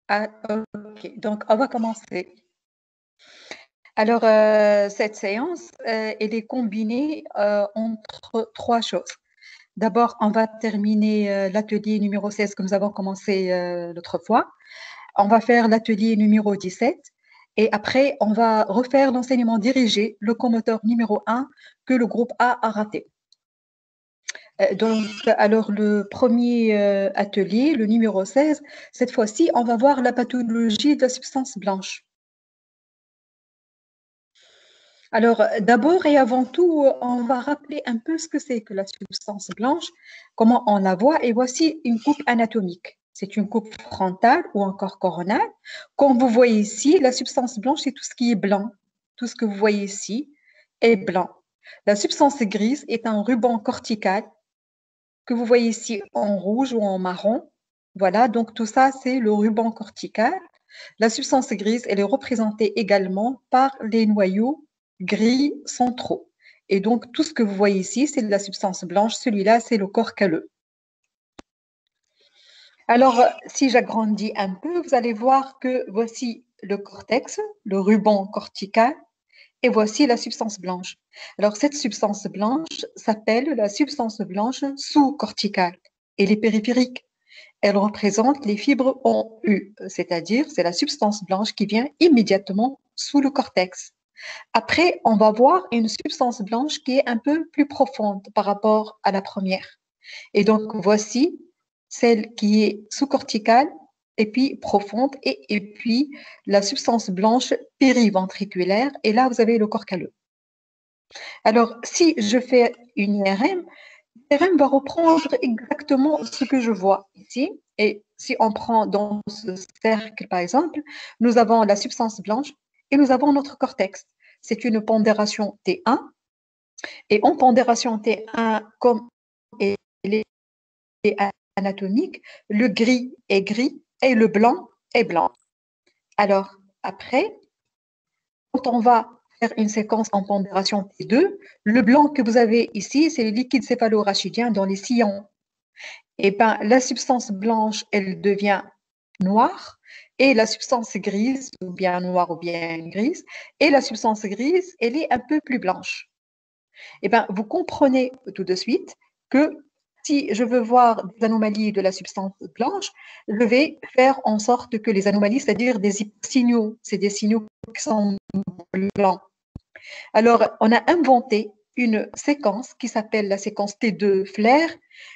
Ah, ok, donc on va commencer. Alors, cette séance, elle est combinée entre trois choses. D'abord, on va terminer l'atelier numéro 16 que nous avons commencé l'autre fois. On va faire l'atelier numéro 17 et après, on va refaire l'enseignement dirigé, locomoteur numéro 1 que le groupe A raté. Donc, alors, le premier atelier, le numéro 16, cette fois-ci, on va voir la pathologie de la substance blanche. Alors, d'abord et avant tout, on va rappeler un peu ce que c'est que la substance blanche, comment on la voit, et voici une coupe anatomique. C'est une coupe frontale ou encore coronale. Comme vous voyez ici, la substance blanche, c'est tout ce qui est blanc. Tout ce que vous voyez ici est blanc. La substance grise est un ruban cortical que vous voyez ici en rouge ou en marron. Voilà, donc tout ça, c'est le ruban cortical. La substance grise, elle est représentée également par les noyaux gris centraux. Et donc, tout ce que vous voyez ici, c'est de la substance blanche. Celui-là, c'est le corps calleux. Alors, si j'agrandis un peu, vous allez voir que voici le cortex, le ruban cortical, et voici la substance blanche. Alors, cette substance blanche s'appelle la substance blanche sous-corticale. Elle est périphérique. Elle représente les fibres en U, c'est-à-dire c'est la substance blanche qui vient immédiatement sous le cortex. Après, on va voir une substance blanche qui est un peu plus profonde par rapport à la première. Et donc, voici celle qui est sous-corticale et puis profonde et puis la substance blanche périventriculaire. Et là, vous avez le corps calleux. Alors, si je fais une IRM, l'IRM va reprendre exactement ce que je vois ici. Et si on prend dans ce cercle, par exemple, nous avons la substance blanche et nous avons notre cortex. C'est une pondération T1. Et en pondération T1, comme elle est anatomique, le gris est gris et le blanc est blanc. Alors, après, quand on va faire une séquence en pondération T2, le blanc que vous avez ici, c'est le liquide céphalorachidien dans les sillons. Et ben, la substance blanche, elle devient noire et la substance grise, ou bien noire ou bien grise, et la substance grise, elle est un peu plus blanche. Et ben, vous comprenez tout de suite que si je veux voir des anomalies de la substance blanche, je vais faire en sorte que les anomalies, c'est-à-dire des signaux, c'est des signaux qui sont blancs. Alors, on a inventé une séquence qui s'appelle la séquence T2 flair.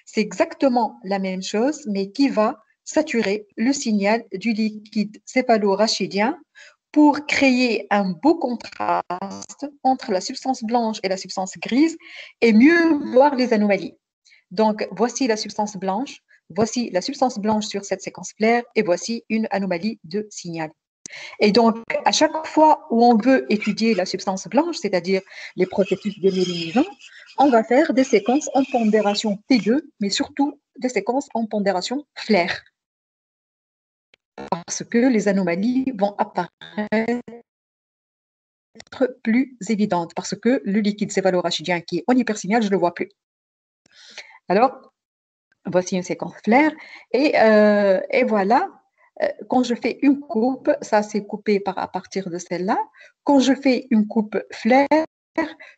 C'est exactement la même chose, mais qui va saturer le signal du liquide céphalorachidien pour créer un beau contraste entre la substance blanche et la substance grise et mieux voir les anomalies. Donc, voici la substance blanche, voici la substance blanche sur cette séquence flair et voici une anomalie de signal. Et donc, à chaque fois où on veut étudier la substance blanche, c'est-à-dire les processus démélinisants, on va faire des séquences en pondération T2, mais surtout des séquences en pondération flair, parce que les anomalies vont apparaître plus évidentes, parce que le liquide céphalorachidien qui est en hypersignal, je ne le vois plus. Alors, voici une séquence flair, et voilà. Quand je fais une coupe, ça c'est coupé à partir de celle-là. Quand je fais une coupe flair,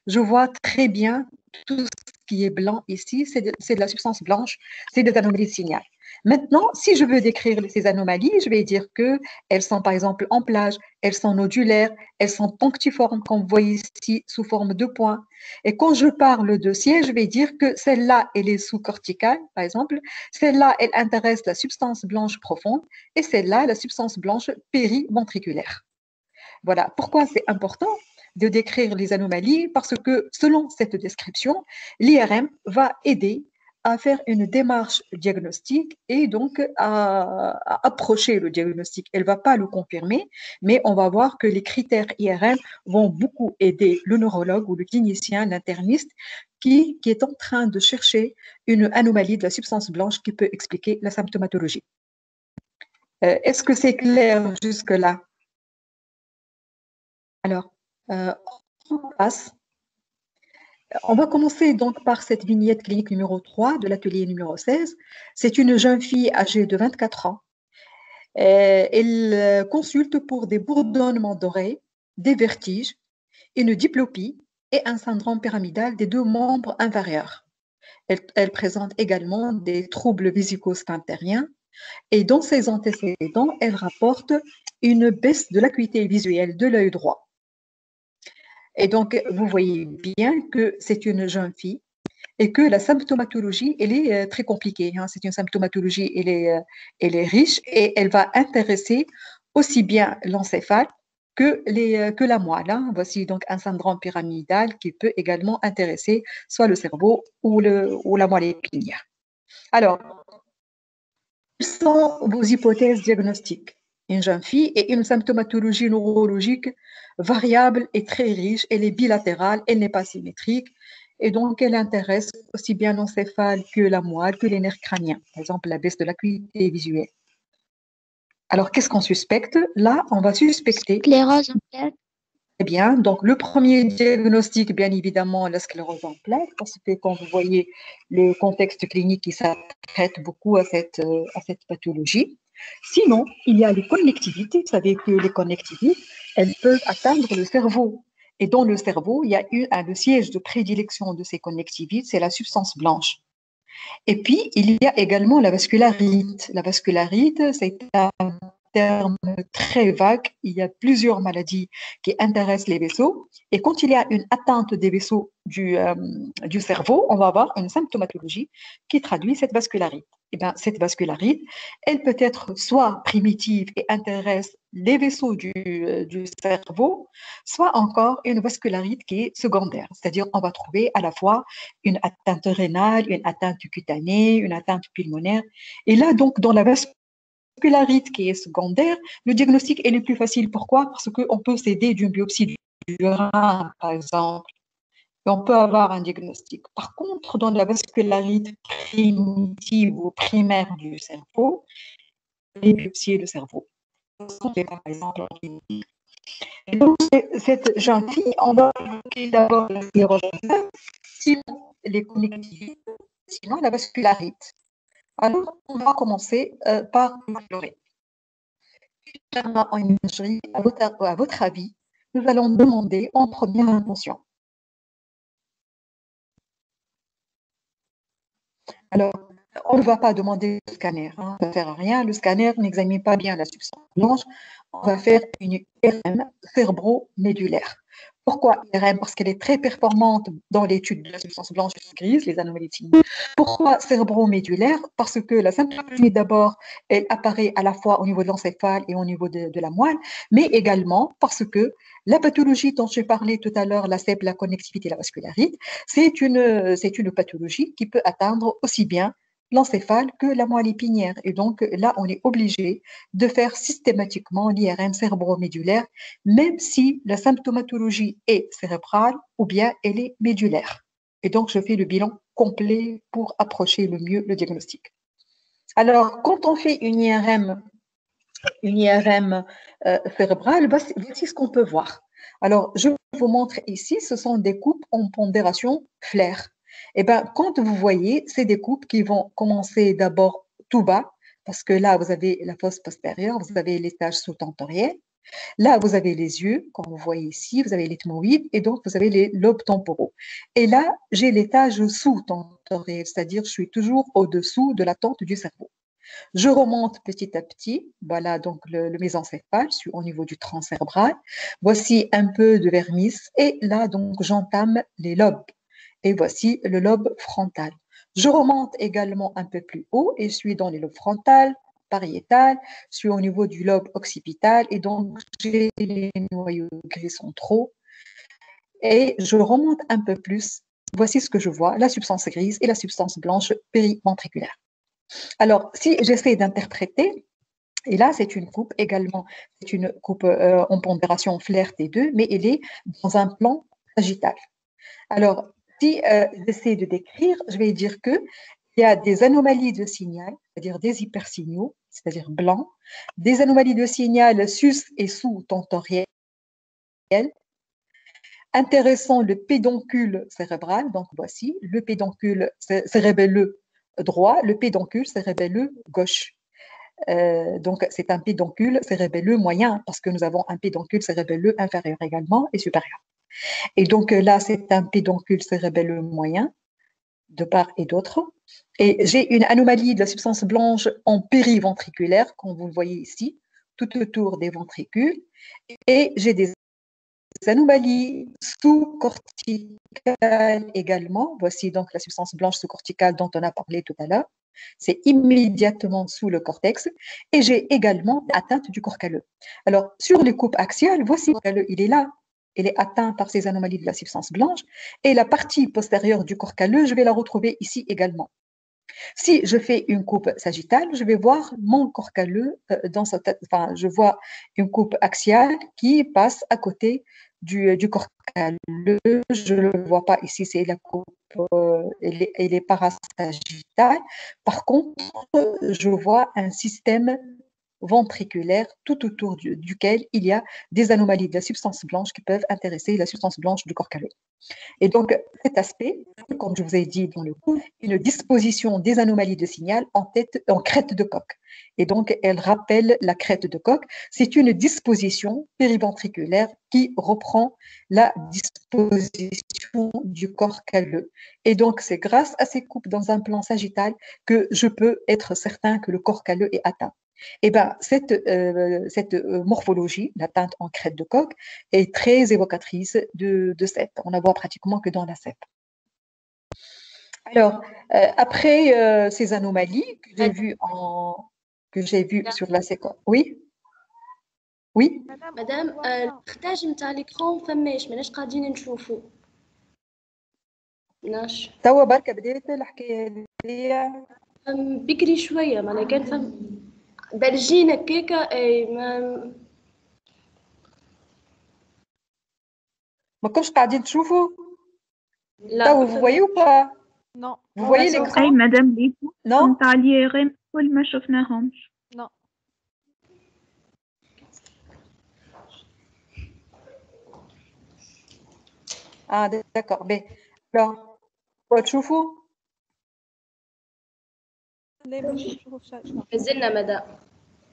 je vois très bien tout ce qui est blanc ici, c'est de la substance blanche, c'est des anomalies de signal. Maintenant, si je veux décrire ces anomalies, je vais dire qu'elles sont par exemple en plage, elles sont nodulaires, elles sont punctiformes, comme vous voyez ici, sous forme de points. Et quand je parle de siège, je vais dire que celle-là, elle est sous-corticale, par exemple. Celle-là, elle intéresse la substance blanche profonde et celle-là, la substance blanche périventriculaire. Voilà. Pourquoi c'est important de décrire les anomalies? Parce que selon cette description, l'IRM va aider à faire une démarche diagnostique et donc à approcher le diagnostic. Elle ne va pas le confirmer, mais on va voir que les critères IRM vont beaucoup aider le neurologue ou le clinicien, l'interniste, qui est en train de chercher une anomalie de la substance blanche qui peut expliquer la symptomatologie. Est-ce que c'est clair jusque-là? Alors, on passe. On va commencer donc par cette vignette clinique numéro 3 de l'atelier numéro 16. C'est une jeune fille âgée de 24 ans. Elle consulte pour des bourdonnements d'oreilles, des vertiges, une diplopie et un syndrome pyramidal des deux membres inférieurs. Elle présente également des troubles vésico-sphinctériens et dans ses antécédents, elle rapporte une baisse de l'acuité visuelle de l'œil droit. Et donc, vous voyez bien que c'est une jeune fille et que la symptomatologie, elle est très compliquée, hein. C'est une symptomatologie, elle est riche et elle va intéresser aussi bien l'encéphale que la moelle, hein. Voici donc un syndrome pyramidal qui peut également intéresser soit le cerveau ou la moelle épinière. Alors, quelles sont vos hypothèses diagnostiques? Une jeune fille et une symptomatologie neurologique variable et très riche. Elle est bilatérale, elle n'est pas symétrique. Et donc, elle intéresse aussi bien l'encéphale que la moelle, que les nerfs crâniens. Par exemple, la baisse de l'acuité visuelle. Alors, qu'est-ce qu'on suspecte? Là, on va suspecter. Sclérose en plaques. Eh bien, donc le premier diagnostic, bien évidemment, la sclérose en plaques, parce que quand vous voyez le contexte clinique, il s'apprête beaucoup à cette pathologie. Sinon, il y a les connectivités. Vous savez que les connectivités, elles peuvent atteindre le cerveau. Et dans le cerveau, il y a le siège de prédilection de ces connectivités, c'est la substance blanche. Et puis, il y a également la vascularite. La vascularite, c'est un terme très vague. Il y a plusieurs maladies qui intéressent les vaisseaux. Et quand il y a une atteinte des vaisseaux du cerveau, on va avoir une symptomatologie qui traduit cette vascularite. Et bien, cette vascularite, elle peut être soit primitive et intéresse les vaisseaux du cerveau, soit encore une vascularite qui est secondaire. C'est-à-dire, on va trouver à la fois une atteinte rénale, une atteinte cutanée, une atteinte pulmonaire. Et là, donc, dans la vascularite qui est secondaire, le diagnostic est le plus facile. Pourquoi? Parce qu'on peut s'aider d'une biopsie du rein, par exemple, et on peut avoir un diagnostic. Par contre, dans la vascularite primitive ou primaire du cerveau, les biopsies le cerveau. Par exemple, et donc, cette jeune fille, on va évoquer d'abord la sclérose, sinon les connectivités, sinon la vascularite. Alors, on va commencer par explorer. En imagerie, à votre avis, nous allons demander en première intention. Alors, on ne va pas demander le scanner, hein, ça ne sert à rien. Le scanner n'examine pas bien la substance blanche. On va faire une IRM cérébro-médulaire. Pourquoi IRM? Parce qu'elle est très performante dans l'étude de la substance blanche grise, les anomalies de signaux. Pourquoi cérébro-médulaire? Parce que la symptomatologie, d'abord, elle apparaît à la fois au niveau de l'encéphale et au niveau de la moelle, mais également parce que la pathologie dont j'ai parlé tout à l'heure, la CEP, la connectivité et la vascularite, c'est une pathologie qui peut atteindre aussi bien l'encéphale que la moelle épinière. Et donc là, on est obligé de faire systématiquement l'IRM cérébromédulaire, même si la symptomatologie est cérébrale ou bien elle est médulaire. Et donc, je fais le bilan complet pour approcher le mieux le diagnostic. Alors, quand on fait une IRM cérébrale, voici ce qu'on peut voir. Alors, je vous montre ici, ce sont des coupes en pondération flair. Et bien, quand vous voyez, c'est des coupes qui vont commencer d'abord tout bas, parce que là, vous avez la fosse postérieure, vous avez l'étage sous-tentoriel. Là, vous avez les yeux, comme vous voyez ici, vous avez l'ethmoïde, et donc vous avez les lobes temporaux. Et là, j'ai l'étage sous-tentoriel, c'est-à-dire je suis toujours au-dessous de la tente du cerveau. Je remonte petit à petit. Voilà donc le mésencéphale, je suis au niveau du tronc cérébral. Voici un peu de vermis et là donc j'entame les lobes. Et voici le lobe frontal. Je remonte également un peu plus haut et je suis dans les lobes frontal, pariétal, je suis au niveau du lobe occipital et donc j'ai les noyaux gris centraux et je remonte un peu plus. Voici ce que je vois, la substance grise et la substance blanche périventriculaire. Alors, si j'essaie d'interpréter, et là, c'est une coupe également, c'est une coupe en pondération flair T2, mais elle est dans un plan sagittal. Alors, si j'essaie de décrire, je vais dire qu'il y a des anomalies de signal, c'est-à-dire des hypersignaux, c'est-à-dire blancs, des anomalies de signal sus et sous-tentoriel, intéressant le pédoncule cérébral, donc voici le pédoncule cérébelleux droit, le pédoncule cérébelleux gauche. Donc, c'est un pédoncule cérébelleux moyen parce que nous avons un pédoncule cérébelleux inférieur également et supérieur. Et donc là, c'est un pédoncule cérébelleux moyen de part et d'autre. Et j'ai une anomalie de la substance blanche en périventriculaire, comme vous le voyez ici, tout autour des ventricules. Et j'ai des anomalies sous-corticales également. Voici donc la substance blanche sous-corticale dont on a parlé tout à l'heure. C'est immédiatement sous le cortex. Et j'ai également atteinte du corps calleux. Alors, sur les coupes axiales, voici le corps calleux, il est là. Il est atteint par ces anomalies de la substance blanche. Et la partie postérieure du corps calleux, je vais la retrouver ici également. Si je fais une coupe sagittale, je vais voir mon corps calleux dans sa tête. Enfin, je vois une coupe axiale qui passe à côté du corps calleux. Je ne le vois pas ici, c'est la coupe, elle est parasagittale. Par contre, je vois un système ventriculaire tout autour duquel il y a des anomalies de la substance blanche qui peuvent intéresser la substance blanche du corps calleux. Et donc, cet aspect, comme je vous ai dit dans le cours, une disposition des anomalies de signal en crête de coque. Et donc, elle rappelle la crête de coque. C'est une disposition périventriculaire qui reprend la disposition du corps calleux. Et donc, c'est grâce à ces coupes dans un plan sagittal que je peux être certain que le corps calleux est atteint. Et ben, cette morphologie, l'atteinte en crête de coque, est très évocatrice de CEP. On la voit pratiquement que dans la CEP. Alors, après ces anomalies que j'ai vues sur la séquence. Oui, oui. مدام البارتاج نتاع ليكرون فماش ماناش قاعدين نشوفوا مناش توا بركة بديت الحكاية هذه. بكري شويه معناها كان فم درجين هكاكا اي ما كنتش قاعدين تشوفوا. لا توا vous voyez ou pas? Non. Vous voyez أي l'écran? أي مدام ليكو Non. نتاع اليغم كل ما شفناهمش. Non. Ah, d'accord. Mais alors, تشوفوا؟ لا مش نشوف شاشة. مازلنا مدام.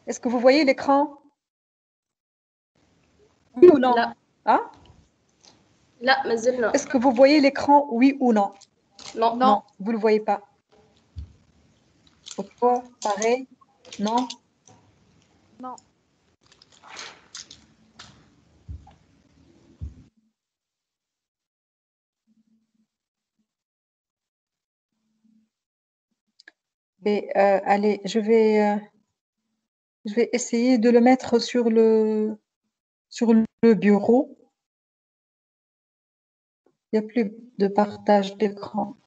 Est-ce que vous voyez l'écran? Oui ou non? لا. Hein? لا مازلنا. Est-ce que vous voyez l'écran? Oui ou non? Non. Non, vous ne le voyez pas. Pourquoi? Pareil? Non? Non. Mais, allez, je vais essayer de le mettre sur le bureau. Il n'y a plus de partage d'écran.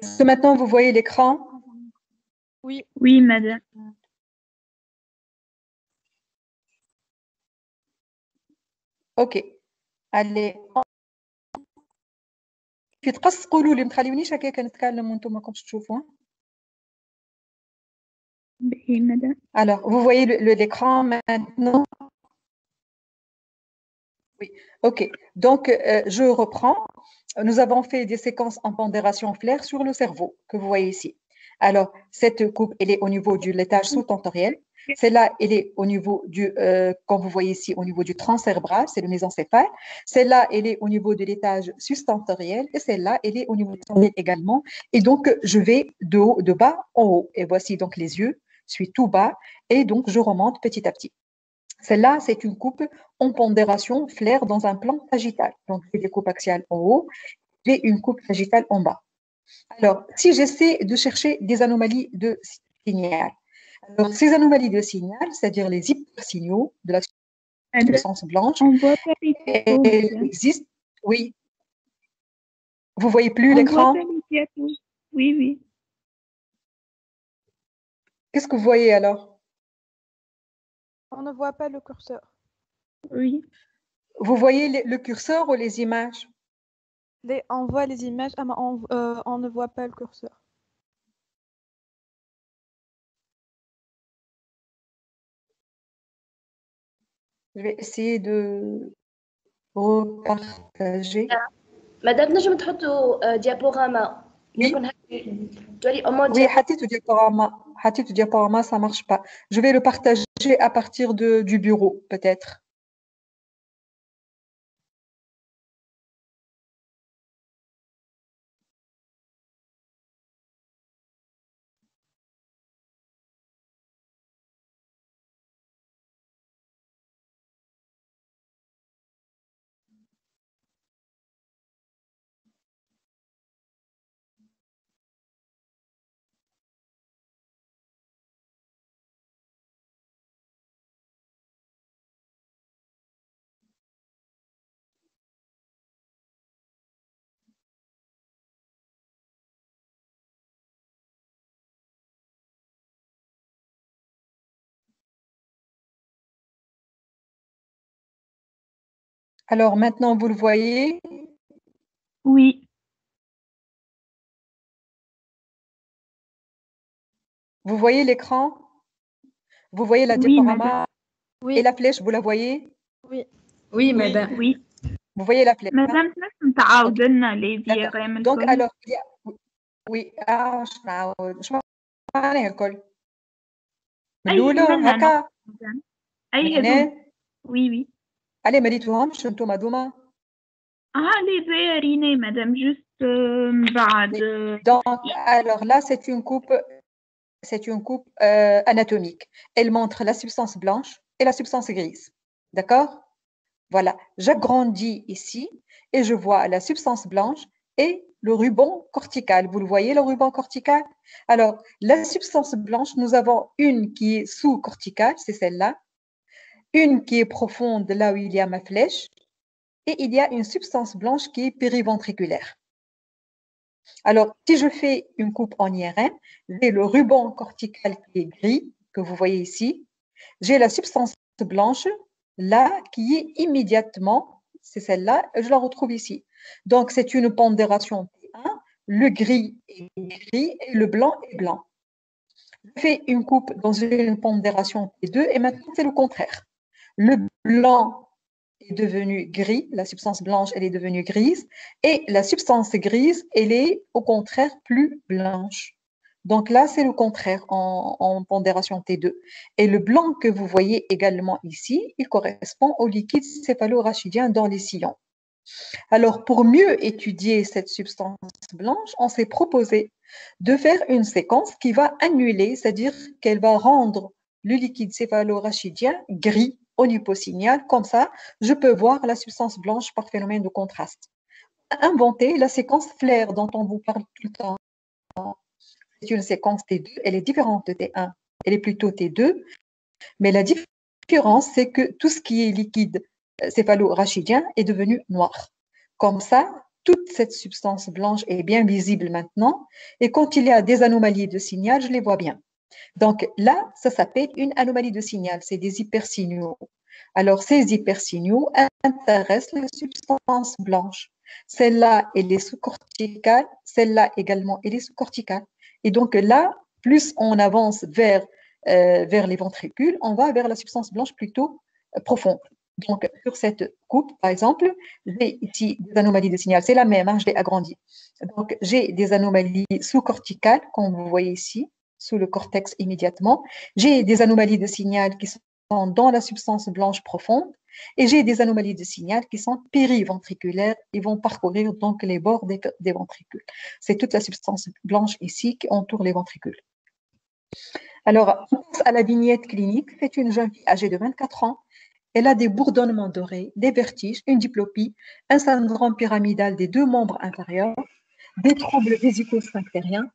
Est-ce que maintenant vous voyez l'écran? Oui. Oui, madame. اوكي. allez. في تقص قولوا لي، ما تخليونيش هكا كنتكلم وانتم ما كنتش تشوفوا. Oui, madame. Alors, vous voyez l'écran maintenant? Oui, ok. Donc, je reprends. Nous avons fait des séquences en pondération flair sur le cerveau, que vous voyez ici. Alors, cette coupe, elle est au niveau du laitage sous-tentoriel. Celle-là, elle est au niveau du, comme vous voyez ici, au niveau du tronc cérébral, c'est le mésencéphale. Celle-là, elle est au niveau de l'étage sustentoriel. Et celle-là, elle est au niveau du cerveau également. Et donc, je vais de haut, de bas en haut. Et voici donc les yeux, suis tout bas. Et donc, je remonte petit à petit. Celle-là, c'est une coupe en pondération flair dans un plan sagittal. Donc, j'ai des coupes axiales en haut, j'ai une coupe sagittale en bas. Alors, si j'essaie de chercher des anomalies de signal, alors ces anomalies de signal, c'est-à-dire les hypersignaux de la Madame, substance blanche, on voit pas les diapos, elles madame. existent. Oui. Vous voyez plus On voit l'écran? pas les diapos. Oui, oui. Qu'est-ce que vous voyez alors? On ne voit pas le curseur. Oui. Vous voyez le curseur ou les images? On voit les images, mais on ne voit pas le curseur. Je vais essayer de repartager. مادام نجم تحطوا ديابوراما Oui. يكون تولي au moins Oui, حطيت diaporama, ça marche pas. Je vais le partager à partir du bureau, peut-être. Alors maintenant, vous le voyez. Oui. Vous voyez l'écran? Vous voyez la Oui, diaporama madame. Oui. et la flèche, vous la voyez? Oui. Oui, madame. Oui. Vous voyez la flèche? Madame, تنجم تعاود لنا les D'accord. diagrammes Donc, الكل؟ alors, il y a... Oui, شو معناها الكل؟ من أي الأولى منا هكا؟ madame. من أي هذول؟ هنا؟ Oui, oui. علي ما ريتوهمش انتوما دوما؟ les زياريني madame, juste بعد. Donc, alors là, c'est une coupe anatomique. Elle montre la substance blanche et la substance grise. D'accord? Voilà. J'agrandis ici et je vois la substance blanche et le ruban cortical. Vous le voyez, le ruban cortical? Alors, la substance blanche, nous avons une qui est sous-corticale, c'est celle-là, une qui est profonde, là où il y a ma flèche, et il y a une substance blanche qui est périventriculaire. Alors, si je fais une coupe en IRM, j'ai le ruban cortical qui est gris, que vous voyez ici. J'ai la substance blanche, là, qui est immédiatement, c'est celle-là, je la retrouve ici. Donc, c'est une pondération T1, le gris est gris et le blanc est blanc. Je fais une coupe dans une pondération T2 et maintenant, c'est le contraire. Le blanc est devenu gris, la substance blanche, elle est devenue grise, et la substance grise, elle est au contraire plus blanche. Donc là, c'est le contraire en pondération T2. Et le blanc que vous voyez également ici, il correspond au liquide céphalorachidien dans les sillons. Alors, pour mieux étudier cette substance blanche, on s'est proposé de faire une séquence qui va annuler, c'est-à-dire qu'elle va rendre le liquide céphalorachidien gris au liposignal. Comme ça, je peux voir la substance blanche par phénomène de contraste. Inventer la séquence flair dont on vous parle tout le temps. C'est une séquence T2, elle est différente de T1, elle est plutôt T2, mais la différence, c'est que tout ce qui est liquide céphalorachidien est devenu noir. Comme ça, toute cette substance blanche est bien visible maintenant, et quand il y a des anomalies de signal, je les vois bien. Donc là, ça s'appelle une anomalie de signal, c'est des hypersignaux. Alors, ces hypersignaux intéressent les substances blanches. Celle-là, elle est sous-corticale, celle-là également, elle est sous-corticale. Et donc là, plus on avance vers les ventricules, on va vers la substance blanche plutôt profonde. Donc, sur cette coupe, par exemple, j'ai ici des anomalies de signal. C'est la même, hein, je l'ai agrandi. Donc, j'ai des anomalies sous-corticales, comme vous voyez ici, sous le cortex immédiatement. J'ai des anomalies de signal qui sont dans la substance blanche profonde et j'ai des anomalies de signal qui sont périventriculaires et vont parcourir donc les bords des ventricules. C'est toute la substance blanche ici qui entoure les ventricules. Alors, on passe à la vignette clinique. C'est une jeune fille âgée de 24 ans. Elle a des bourdonnements d'oreilles, des vertiges, une diplopie, un syndrome pyramidal des deux membres inférieurs, des troubles vésico-sphinctériens,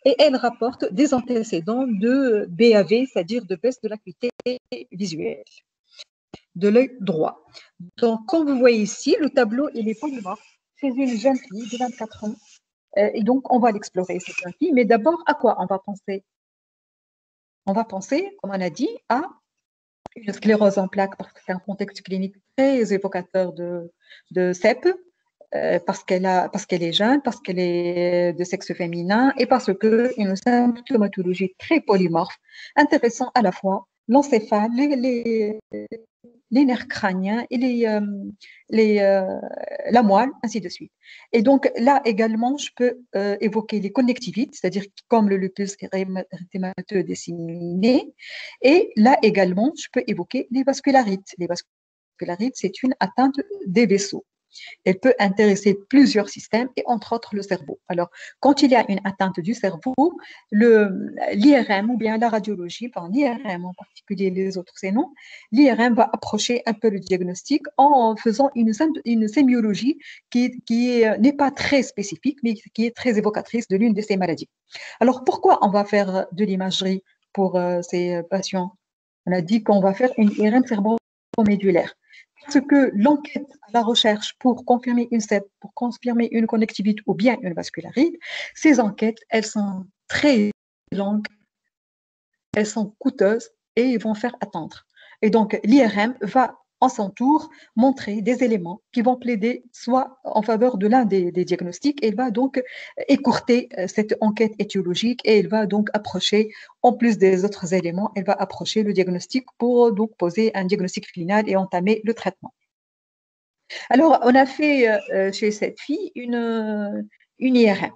et elle rapporte des antécédents de BAV, c'est-à-dire de baisse de l'acuité visuelle de l'œil droit. Donc, comme vous voyez ici, le tableau, il est polymorphe chez une jeune fille de 24 ans. Et donc, on va l'explorer, cette jeune fille. Mais d'abord, à quoi on va penser? On va penser, comme on a dit, à une sclérose en plaques, parce que c'est un contexte clinique très évocateur de CEP, parce qu'elle est jeune, parce qu'elle est de sexe féminin et parce que une symptomatologie très polymorphe, intéressant à la fois l'encéphale, les nerfs crâniens et la moelle, ainsi de suite. Et donc là également, je peux évoquer les connectivites, c'est-à-dire comme le lupus érythémateux disséminé. Et là également, je peux évoquer les vascularites. Les vascularites, c'est une atteinte des vaisseaux. Elle peut intéresser plusieurs systèmes et entre autres le cerveau. Alors, quand il y a une atteinte du cerveau, l'IRM ou bien la radiologie, enfin l'IRM en particulier, les autres c'est non, l'IRM va approcher un peu le diagnostic en faisant une sémiologie qui n'est pas très spécifique, mais qui est très évocatrice de l'une de ces maladies. Alors, pourquoi on va faire de l'imagerie pour ces patients? On a dit qu'on va faire une IRM cérébromédulaire. Parce que l'enquête à la recherche pour confirmer une CEP, pour confirmer une connectivité ou bien une vascularite, ces enquêtes, elles sont très longues, elles sont coûteuses et ils vont faire attendre. Et donc, l'IRM va en son tour montrer des éléments qui vont plaider soit en faveur de l'un des diagnostics, et elle va donc écourter cette enquête étiologique et elle va donc approcher, en plus des autres éléments, elle va approcher le diagnostic pour donc poser un diagnostic final et entamer le traitement. Alors, on a fait chez cette fille une IRM.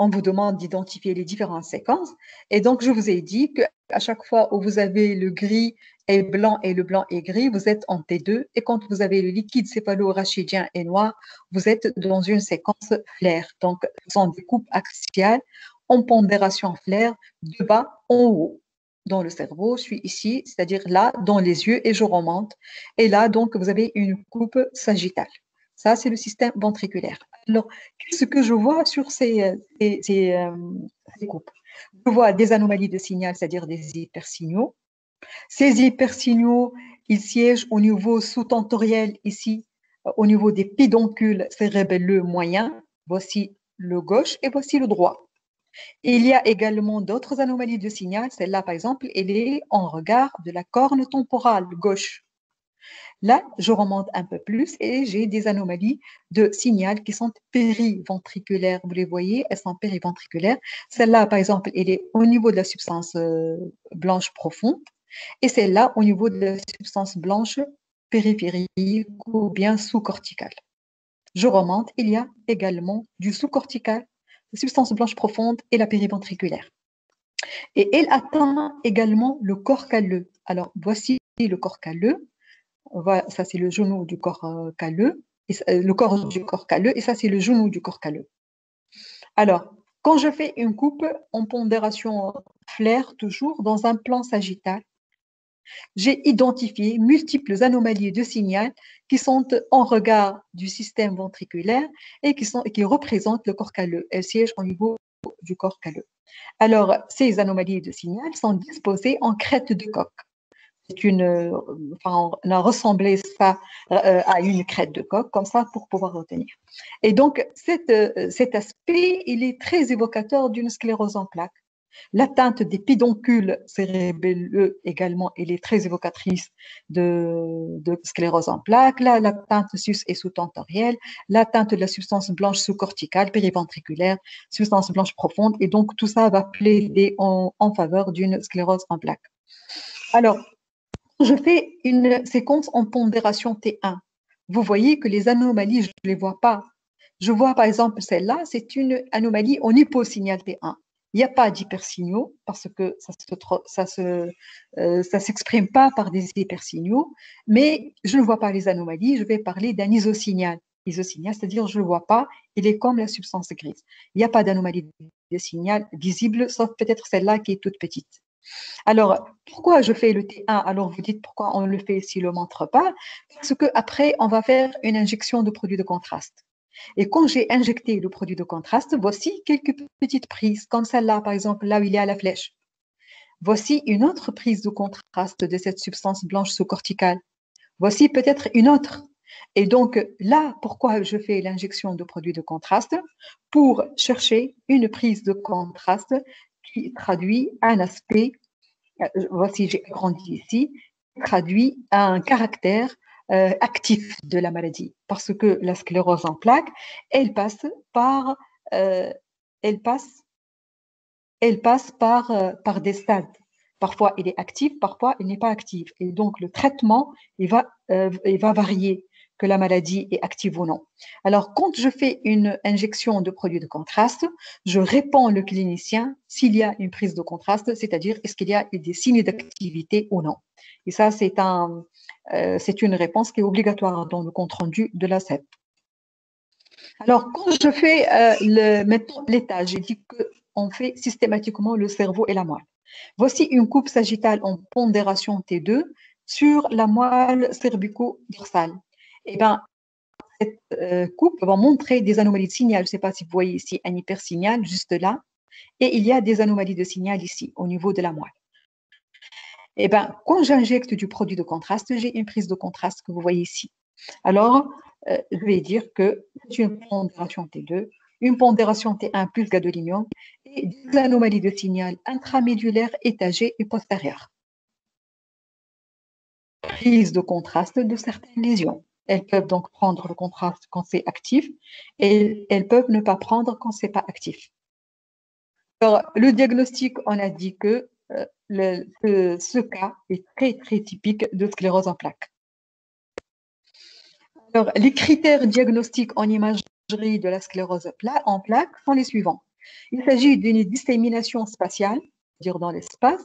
On vous demande d'identifier les différentes séquences. Et donc, je vous ai dit qu'à chaque fois où vous avez le gris et blanc et le blanc et gris, vous êtes en T2. Et quand vous avez le liquide céphalo-rachidien et noir, vous êtes dans une séquence flaire. Donc, ce sont des coupes axiales en pondération flaire de bas en haut. Dans le cerveau, je suis ici, c'est-à-dire là, dans les yeux, et je remonte. Et là, donc, vous avez une coupe sagittale. Ça, c'est le système ventriculaire. Alors, qu'est-ce que je vois sur ces coupes? Je vois des anomalies de signal, c'est-à-dire des hypersignaux. Ces hypersignaux, ils siègent au niveau sous-tentoriel, ici, au niveau des pédoncules cérébelleux moyens. Voici le gauche et voici le droit. Et il y a également d'autres anomalies de signal. Celle-là, par exemple, elle est en regard de la corne temporale gauche. Là, je remonte un peu plus et j'ai des anomalies de signal qui sont périventriculaires. Vous les voyez, elles sont périventriculaires. Celle-là, par exemple, elle est au niveau de la substance blanche profonde et celle-là au niveau de la substance blanche périphérique ou bien sous-corticale. Je remonte, il y a également du sous-cortical, la substance blanche profonde et la périventriculaire. Et elle atteint également le corps calleux. Alors, voici le corps calleux. Voilà, ça, c'est le genou du corps calleux, le corps du corps calleux, et ça, c'est le genou du corps calleux. Alors, quand je fais une coupe en pondération flaire, toujours dans un plan sagittal, j'ai identifié multiples anomalies de signal qui sont en regard du système ventriculaire et qui représentent le corps calleux. Elles siègent au niveau du corps calleux. Alors, ces anomalies de signal sont disposées en crête de coque. On a ressemblé ça à une crête de coque, comme ça, pour pouvoir retenir. Et donc, cet aspect, il est très évocateur d'une sclérose en plaques. L'atteinte des pédoncules cérébelleux également, elle est très évocatrice de sclérose en plaques. Là, l'atteinte sus- et sous-tentorielle, l'atteinte de la substance blanche sous-corticale, périventriculaire, substance blanche profonde. Et donc, tout ça va plaider en faveur d'une sclérose en plaques. Alors, je fais une séquence en pondération T1. Vous voyez que les anomalies, je ne les vois pas. Je vois par exemple celle-là, c'est une anomalie en hyposignal T1. Il n'y a pas d'hypersignaux parce que ça s'exprime pas par des hypersignaux, mais je ne vois pas les anomalies, je vais parler d'un isosignal. Isosignal, c'est-à-dire je ne le vois pas, il est comme la substance grise. Il n'y a pas d'anomalie de signal visible, sauf peut-être celle-là qui est toute petite. Alors, pourquoi je fais le T1? Alors, vous dites pourquoi on le fait s'il ne le montre pas? Parce qu'après, on va faire une injection de produit de contraste. Et quand j'ai injecté le produit de contraste, voici quelques petites prises, comme celle-là, par exemple, là où il y a la flèche. Voici une autre prise de contraste de cette substance blanche sous-corticale. Voici peut-être une autre. Et donc là, pourquoi je fais l'injection de produit de contraste? Pour chercher une prise de contraste qui traduit un aspect, voici j'ai agrandi ici, traduit un caractère actif de la maladie. Parce que la sclérose en plaques, elle passe par, euh, elle passe, elle passe par des stades. Parfois, il est actif, parfois, il n'est pas actif. Et donc, le traitement, il va varier que la maladie est active ou non. Alors, quand je fais une injection de produit de contraste, je réponds le clinicien s'il y a une prise de contraste, c'est-à-dire est-ce qu'il y a des signes d'activité ou non. Et ça, c'est une réponse qui est obligatoire dans le compte-rendu de la CEP. Alors, quand je fais maintenant l'état, j'ai dit qu'on fait systématiquement le cerveau et la moelle. Voici une coupe sagittale en pondération T2 sur la moelle cervico-dorsale. Eh bien, cette coupe va montrer des anomalies de signal. Je ne sais pas si vous voyez ici un hypersignal juste là. Et il y a des anomalies de signal ici, au niveau de la moelle. Eh bien, quand j'injecte du produit de contraste, j'ai une prise de contraste que vous voyez ici. Alors, je vais dire que c'est une pondération T2, une pondération T1 plus gadolinium et des anomalies de signal intramédulaire, étagée et postérieure. Prise de contraste de certaines lésions. Elles peuvent donc prendre le contraste quand c'est actif et elles peuvent ne pas prendre quand c'est pas actif. Alors, le diagnostic, on a dit que ce cas est très, très typique de sclérose en plaques. Alors, les critères diagnostiques en imagerie de la sclérose en plaques sont les suivants. Il s'agit d'une dissémination spatiale, c'est-à-dire dans l'espace,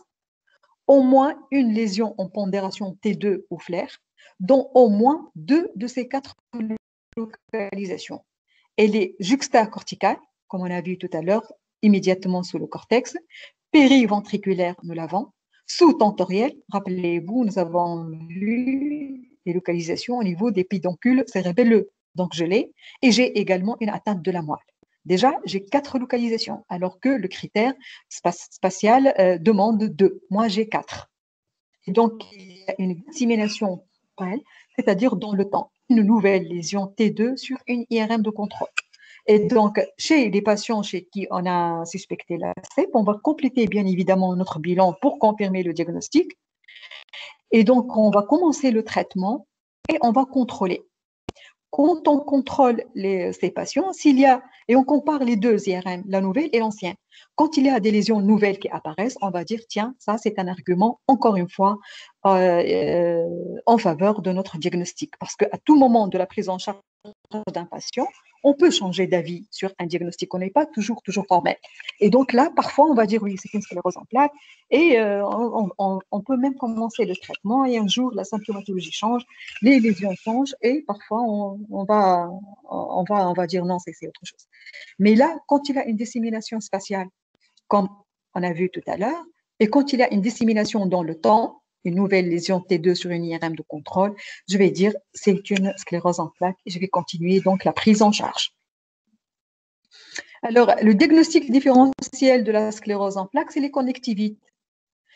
au moins une lésion en pondération T2 ou flair, dont au moins 2 de ces 4 localisations. Elle est juxtacorticale, comme on a vu tout à l'heure, immédiatement sous le cortex, périventriculaire, nous l'avons, sous-tentorielle, rappelez-vous, nous avons vu les localisations au niveau des pédoncules cérébelleux, donc je l'ai, et j'ai également une atteinte de la moelle. Déjà, j'ai 4 localisations, alors que le critère spatial demande 2. Moi, j'ai 4. Et donc, il y a une dissémination, c'est-à-dire dans le temps, une nouvelle lésion T2 sur une IRM de contrôle. Et donc, chez les patients chez qui on a suspecté la CEP, on va compléter bien évidemment notre bilan pour confirmer le diagnostic. Et donc, on va commencer le traitement et on va contrôler. Quand on contrôle ces patients, et on compare les deux IRM, la nouvelle et l'ancienne. Quand il y a des lésions nouvelles qui apparaissent, on va dire, tiens, ça c'est un argument, encore une fois, en faveur de notre diagnostic. Parce qu'à tout moment de la prise en charge d'un patient, on peut changer d'avis sur un diagnostic. On n'est pas toujours formel. Et donc là, parfois, on va dire, oui, c'est une sclérose en plaques, et on peut même commencer le traitement, et un jour, la symptomatologie change, les lésions changent, et parfois, on va dire, non, c'est autre chose. Mais là, quand il y a une dissémination spatiale, comme on a vu tout à l'heure, et quand il y a une dissémination dans le temps, une nouvelle lésion T2 sur une IRM de contrôle, je vais dire c'est une sclérose en plaques et je vais continuer donc la prise en charge. Alors, le diagnostic différentiel de la sclérose en plaques, c'est les connectivites.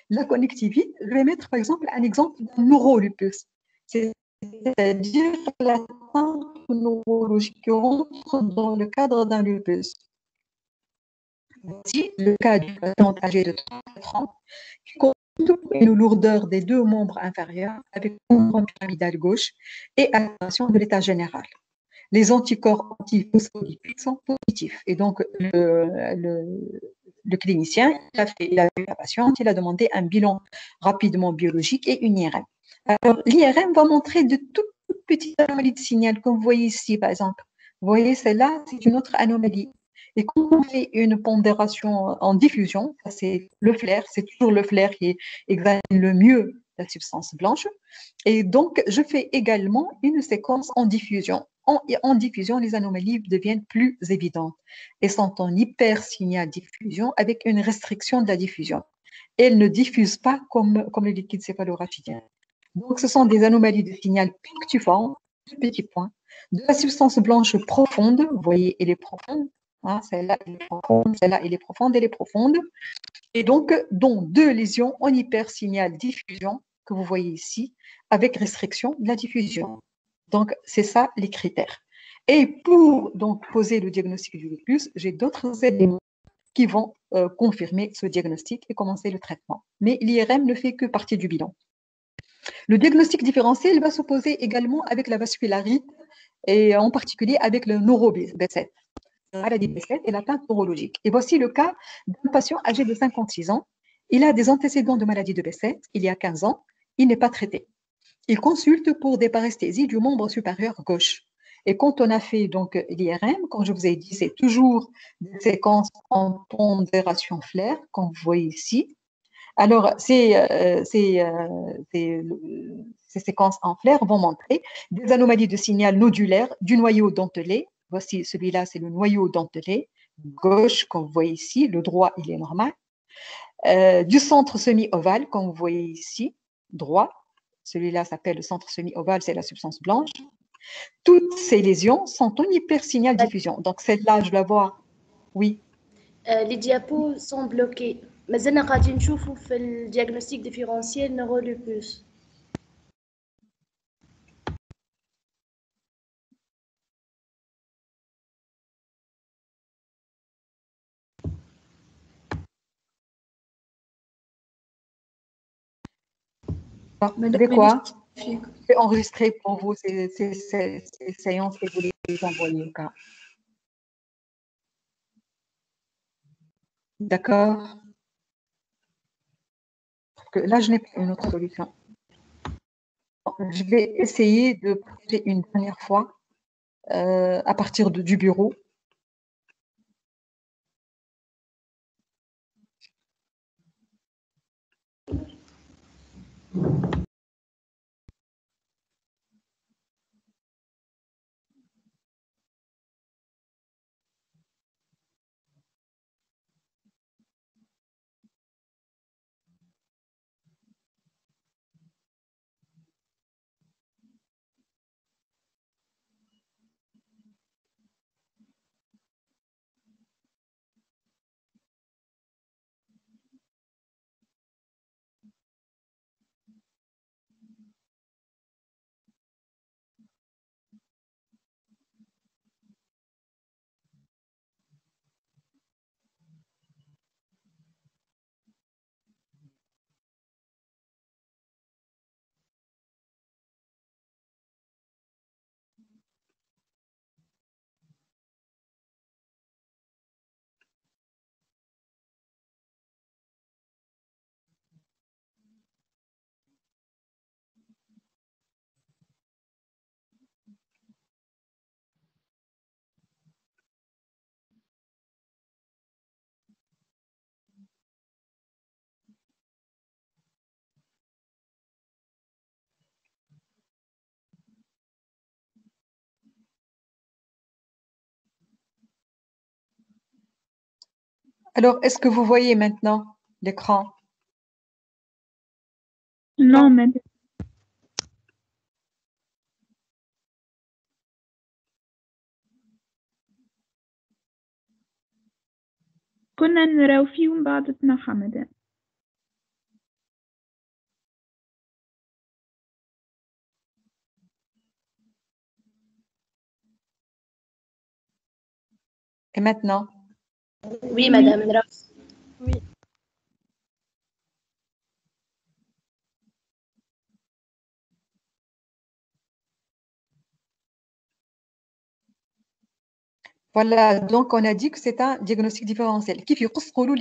La connectivite, je vais mettre par exemple un exemple d'un neurolupus, c'est-à-dire l'atteinte neurologique qui rentre dans le cadre d'un lupus. Voici le cas d'une patiente âgée de 34 ans qui compte une lourdeur des deux membres inférieurs avec une pyramidale gauche et altération de l'état général. Les anticorps antiphospholipide sont positifs. Et donc, le clinicien, il a vu la patiente, il a demandé un bilan rapidement biologique et une IRM. Alors, l'IRM va montrer de toutes petites anomalies de signal, comme vous voyez ici, par exemple. Vous voyez, celle-là, c'est une autre anomalie. Et quand on fait une pondération en diffusion, c'est le flair, c'est toujours le flair qui examine le mieux la substance blanche. Et donc, je fais également une séquence en diffusion. En diffusion, les anomalies deviennent plus évidentes et sont en hypersignal diffusion avec une restriction de la diffusion. Elles ne diffusent pas comme le liquide céphalorachidien. Donc, ce sont des anomalies de signal punctiforme, petits points, de la substance blanche profonde. Vous voyez, elle est profonde. Hein, celle-là, elle est profonde. Celle-là, elle est profonde. Elle est profonde. Et donc, dont deux lésions en hypersignal diffusion que vous voyez ici, avec restriction de la diffusion. Donc, c'est ça les critères. Et pour donc poser le diagnostic du lupus, j'ai d'autres éléments qui vont confirmer ce diagnostic et commencer le traitement. Mais l'IRM ne fait que partie du bilan. Le diagnostic différentiel va s'opposer également avec la vascularite et en particulier avec le neuro-B7, la maladie B7 et l'atteinte neurologique. Et voici le cas d'un patient âgé de 56 ans. Il a des antécédents de maladie de B7 il y a 15 ans. Il n'est pas traité. Il consulte pour des paresthésies du membre supérieur gauche. Et quand on a fait donc l'IRM, comme je vous ai dit, c'est toujours des séquences en pondération flair, comme vous voyez ici. Alors, ces séquences en flair vont montrer des anomalies de signal nodulaire du noyau dentelé. Voici celui-là, c'est le noyau dentelé gauche, comme vous voyez ici. Le droit, il est normal. Du centre semi-ovale, comme vous voyez ici, droit. Celui-là s'appelle le centre semi-ovale, c'est la substance blanche. Toutes ces lésions sont en hypersignal diffusion. Donc, celle-là, je la vois. Oui. Les diapos sont bloqués. مازلنا قاعدين نشوفوا في الديagnostic différentiel neurolupus. Vous savez quoi? Je vais enregistrer pour vous ces séances et vous les envoyer au cas. D'accord? Parce que là, je n'ai pas une autre solution. Je vais essayer de partager une dernière fois à partir du bureau. Alors, est-ce que vous voyez maintenant l'écran? Non, madame. كنا نراو فيهم بعض تنحى مدام. Et maintenant? Oui, madame Nraouf. Oui. Voilà, donc on a dit que c'est un diagnostic différentiel. Qui fait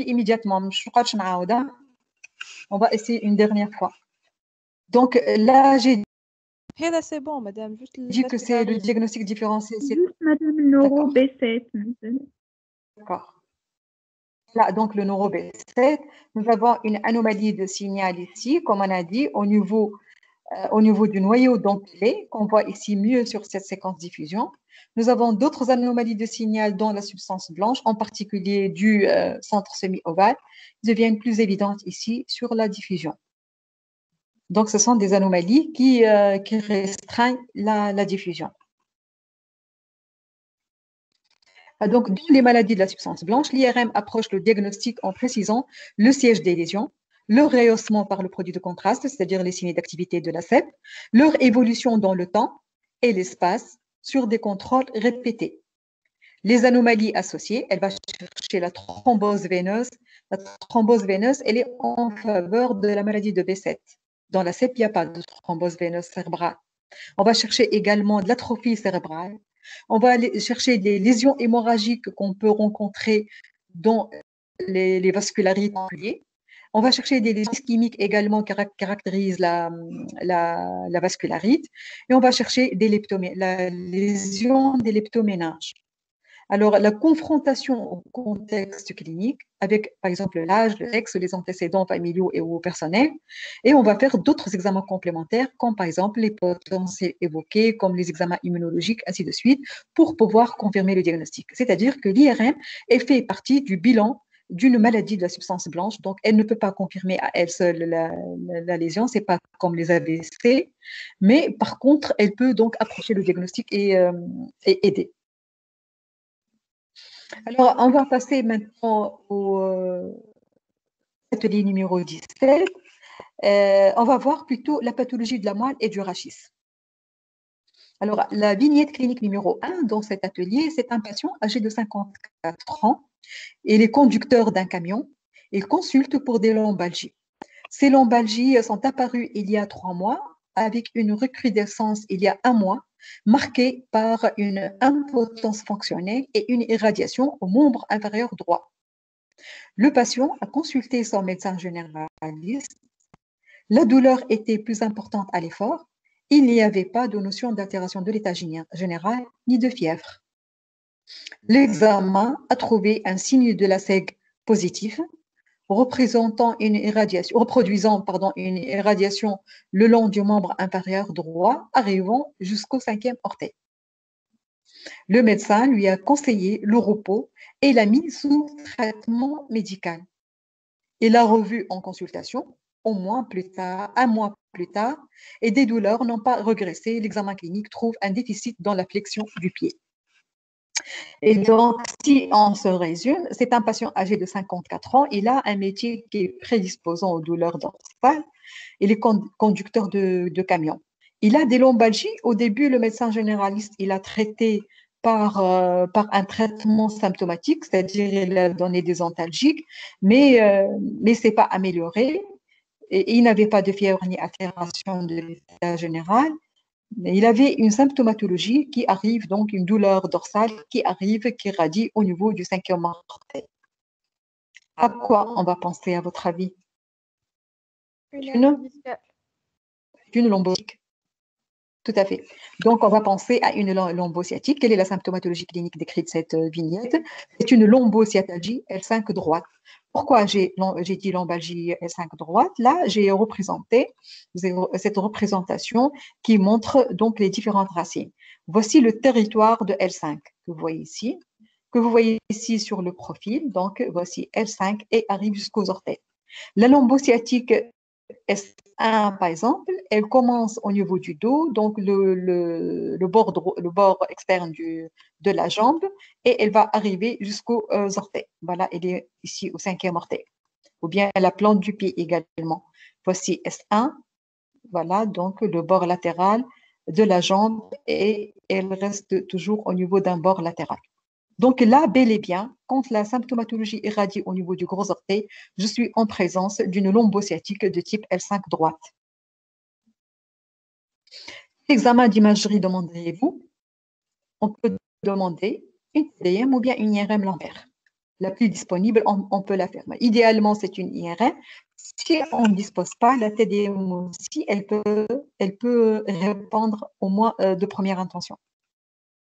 immédiatement, on va essayer une dernière fois. Donc là, j'ai هذا c'est bon, madame, juste dit que c'est le الفاسكولارية. diagnostic différentiel. Juste madame النورو D'accord, B7 مثلا. d'accord. Là, donc le neuro B7, nous avons une anomalie de signal ici, comme on a dit, au niveau du noyau dentelé, qu'on voit ici mieux sur cette séquence diffusion. Nous avons d'autres anomalies de signal dans la substance blanche, en particulier du centre semi-ovale, qui deviennent plus évidentes ici sur la diffusion. Donc, ce sont des anomalies qui restreignent la diffusion. Donc, dans les maladies de la substance blanche, l'IRM approche le diagnostic en précisant le siège des lésions, leur rehaussement par le produit de contraste, c'est-à-dire les signes d'activité de la CEP, leur évolution dans le temps et l'espace sur des contrôles répétés. Les anomalies associées, elle va chercher la thrombose veineuse. La thrombose veineuse, elle est en faveur de la maladie de B7. Dans la CEP, il n'y a pas de thrombose veineuse cérébrale. On va chercher également de l'atrophie cérébrale. On va aller chercher des lésions hémorragiques qu'on peut rencontrer dans les vascularites. On va chercher des lésions ischémiques également qui caractérisent la vascularite. Et on va chercher la lésion des leptoméninges. Alors, la confrontation au contexte clinique avec, par exemple, l'âge, le sexe, les antécédents familiaux et ou personnels. Et on va faire d'autres examens complémentaires, comme par exemple les potentiels évoqués, comme les examens immunologiques, ainsi de suite, pour pouvoir confirmer le diagnostic. C'est-à-dire que l'IRM est fait partie du bilan d'une maladie de la substance blanche, donc elle ne peut pas confirmer à elle seule la lésion, c'est pas comme les AVC, mais par contre, elle peut donc approcher le diagnostic et aider. Alors, on va passer maintenant au atelier numéro 17. On va voir plutôt la pathologie de la moelle et du rachis. Alors, la vignette clinique numéro 1 dans cet atelier, c'est un patient âgé de 54 ans. Il est conducteur d'un camion. Il consulte pour des lombalgies. Ces lombalgies sont apparues il y a 3 mois avec une recrudescence il y a 1 mois, marquée par une impotence fonctionnelle et une irradiation au membre inférieur droit. Le patient a consulté son médecin généraliste. La douleur était plus importante à l'effort. Il n'y avait pas de notion d'altération de l'état général ni de fièvre. L'examen a trouvé un signe de la SEG positif, reproduisant une irradiation le long du membre inférieur droit, arrivant jusqu'au 5e orteil. Le médecin lui a conseillé le repos et l'a mis sous traitement médical. Il l'a revu en consultation un mois plus tard, et des douleurs n'ont pas régressé. L'examen clinique trouve un déficit dans la flexion du pied. Et donc, si on se résume, c'est un patient âgé de 54 ans. Il a un métier qui est prédisposant aux douleurs dorsales. Il est conducteur de camion. Il a des lombalgies. Au début, le médecin généraliste, il a traité par un traitement symptomatique, c'est-à-dire il a donné des antalgiques, mais ce n'est pas amélioré. Et il n'avait pas de fièvre ni altération de l'état général. Il avait une symptomatologie qui arrive, donc une douleur dorsale qui arrive, qui radie au niveau du 5e orteil. À quoi on va penser, à votre avis? Une lombotique. Tout à fait. Donc, on va penser à une lombosciatique. Quelle est la symptomatologie clinique décrite de cette vignette? C'est une lombosciatalgie L5 droite. Pourquoi j'ai dit lombalgie L5 droite? Là, j'ai représenté cette représentation qui montre donc les différentes racines. Voici le territoire de L5 que vous voyez ici sur le profil. Donc, voici L5 et arrive jusqu'aux orteils. La lombosciatique S1, par exemple, elle commence au niveau du dos, donc le bord externe de la jambe, et elle va arriver jusqu'aux orteils. Voilà, elle est ici au 5e orteil. Ou bien la plante du pied également. Voici S1, voilà, donc le bord latéral de la jambe, et elle reste toujours au niveau d'un bord latéral. Donc là, bel et bien, quand la symptomatologie irradie au niveau du gros orteil, je suis en présence d'une lombosciatique de type L5 droite. L'examen d'imagerie, demandez-vous, on peut demander une TDM ou bien une IRM lombaire. La plus disponible, on peut la faire. Mais idéalement, c'est une IRM. Si on ne dispose pas, la TDM aussi, elle peut répondre au moins de première intention.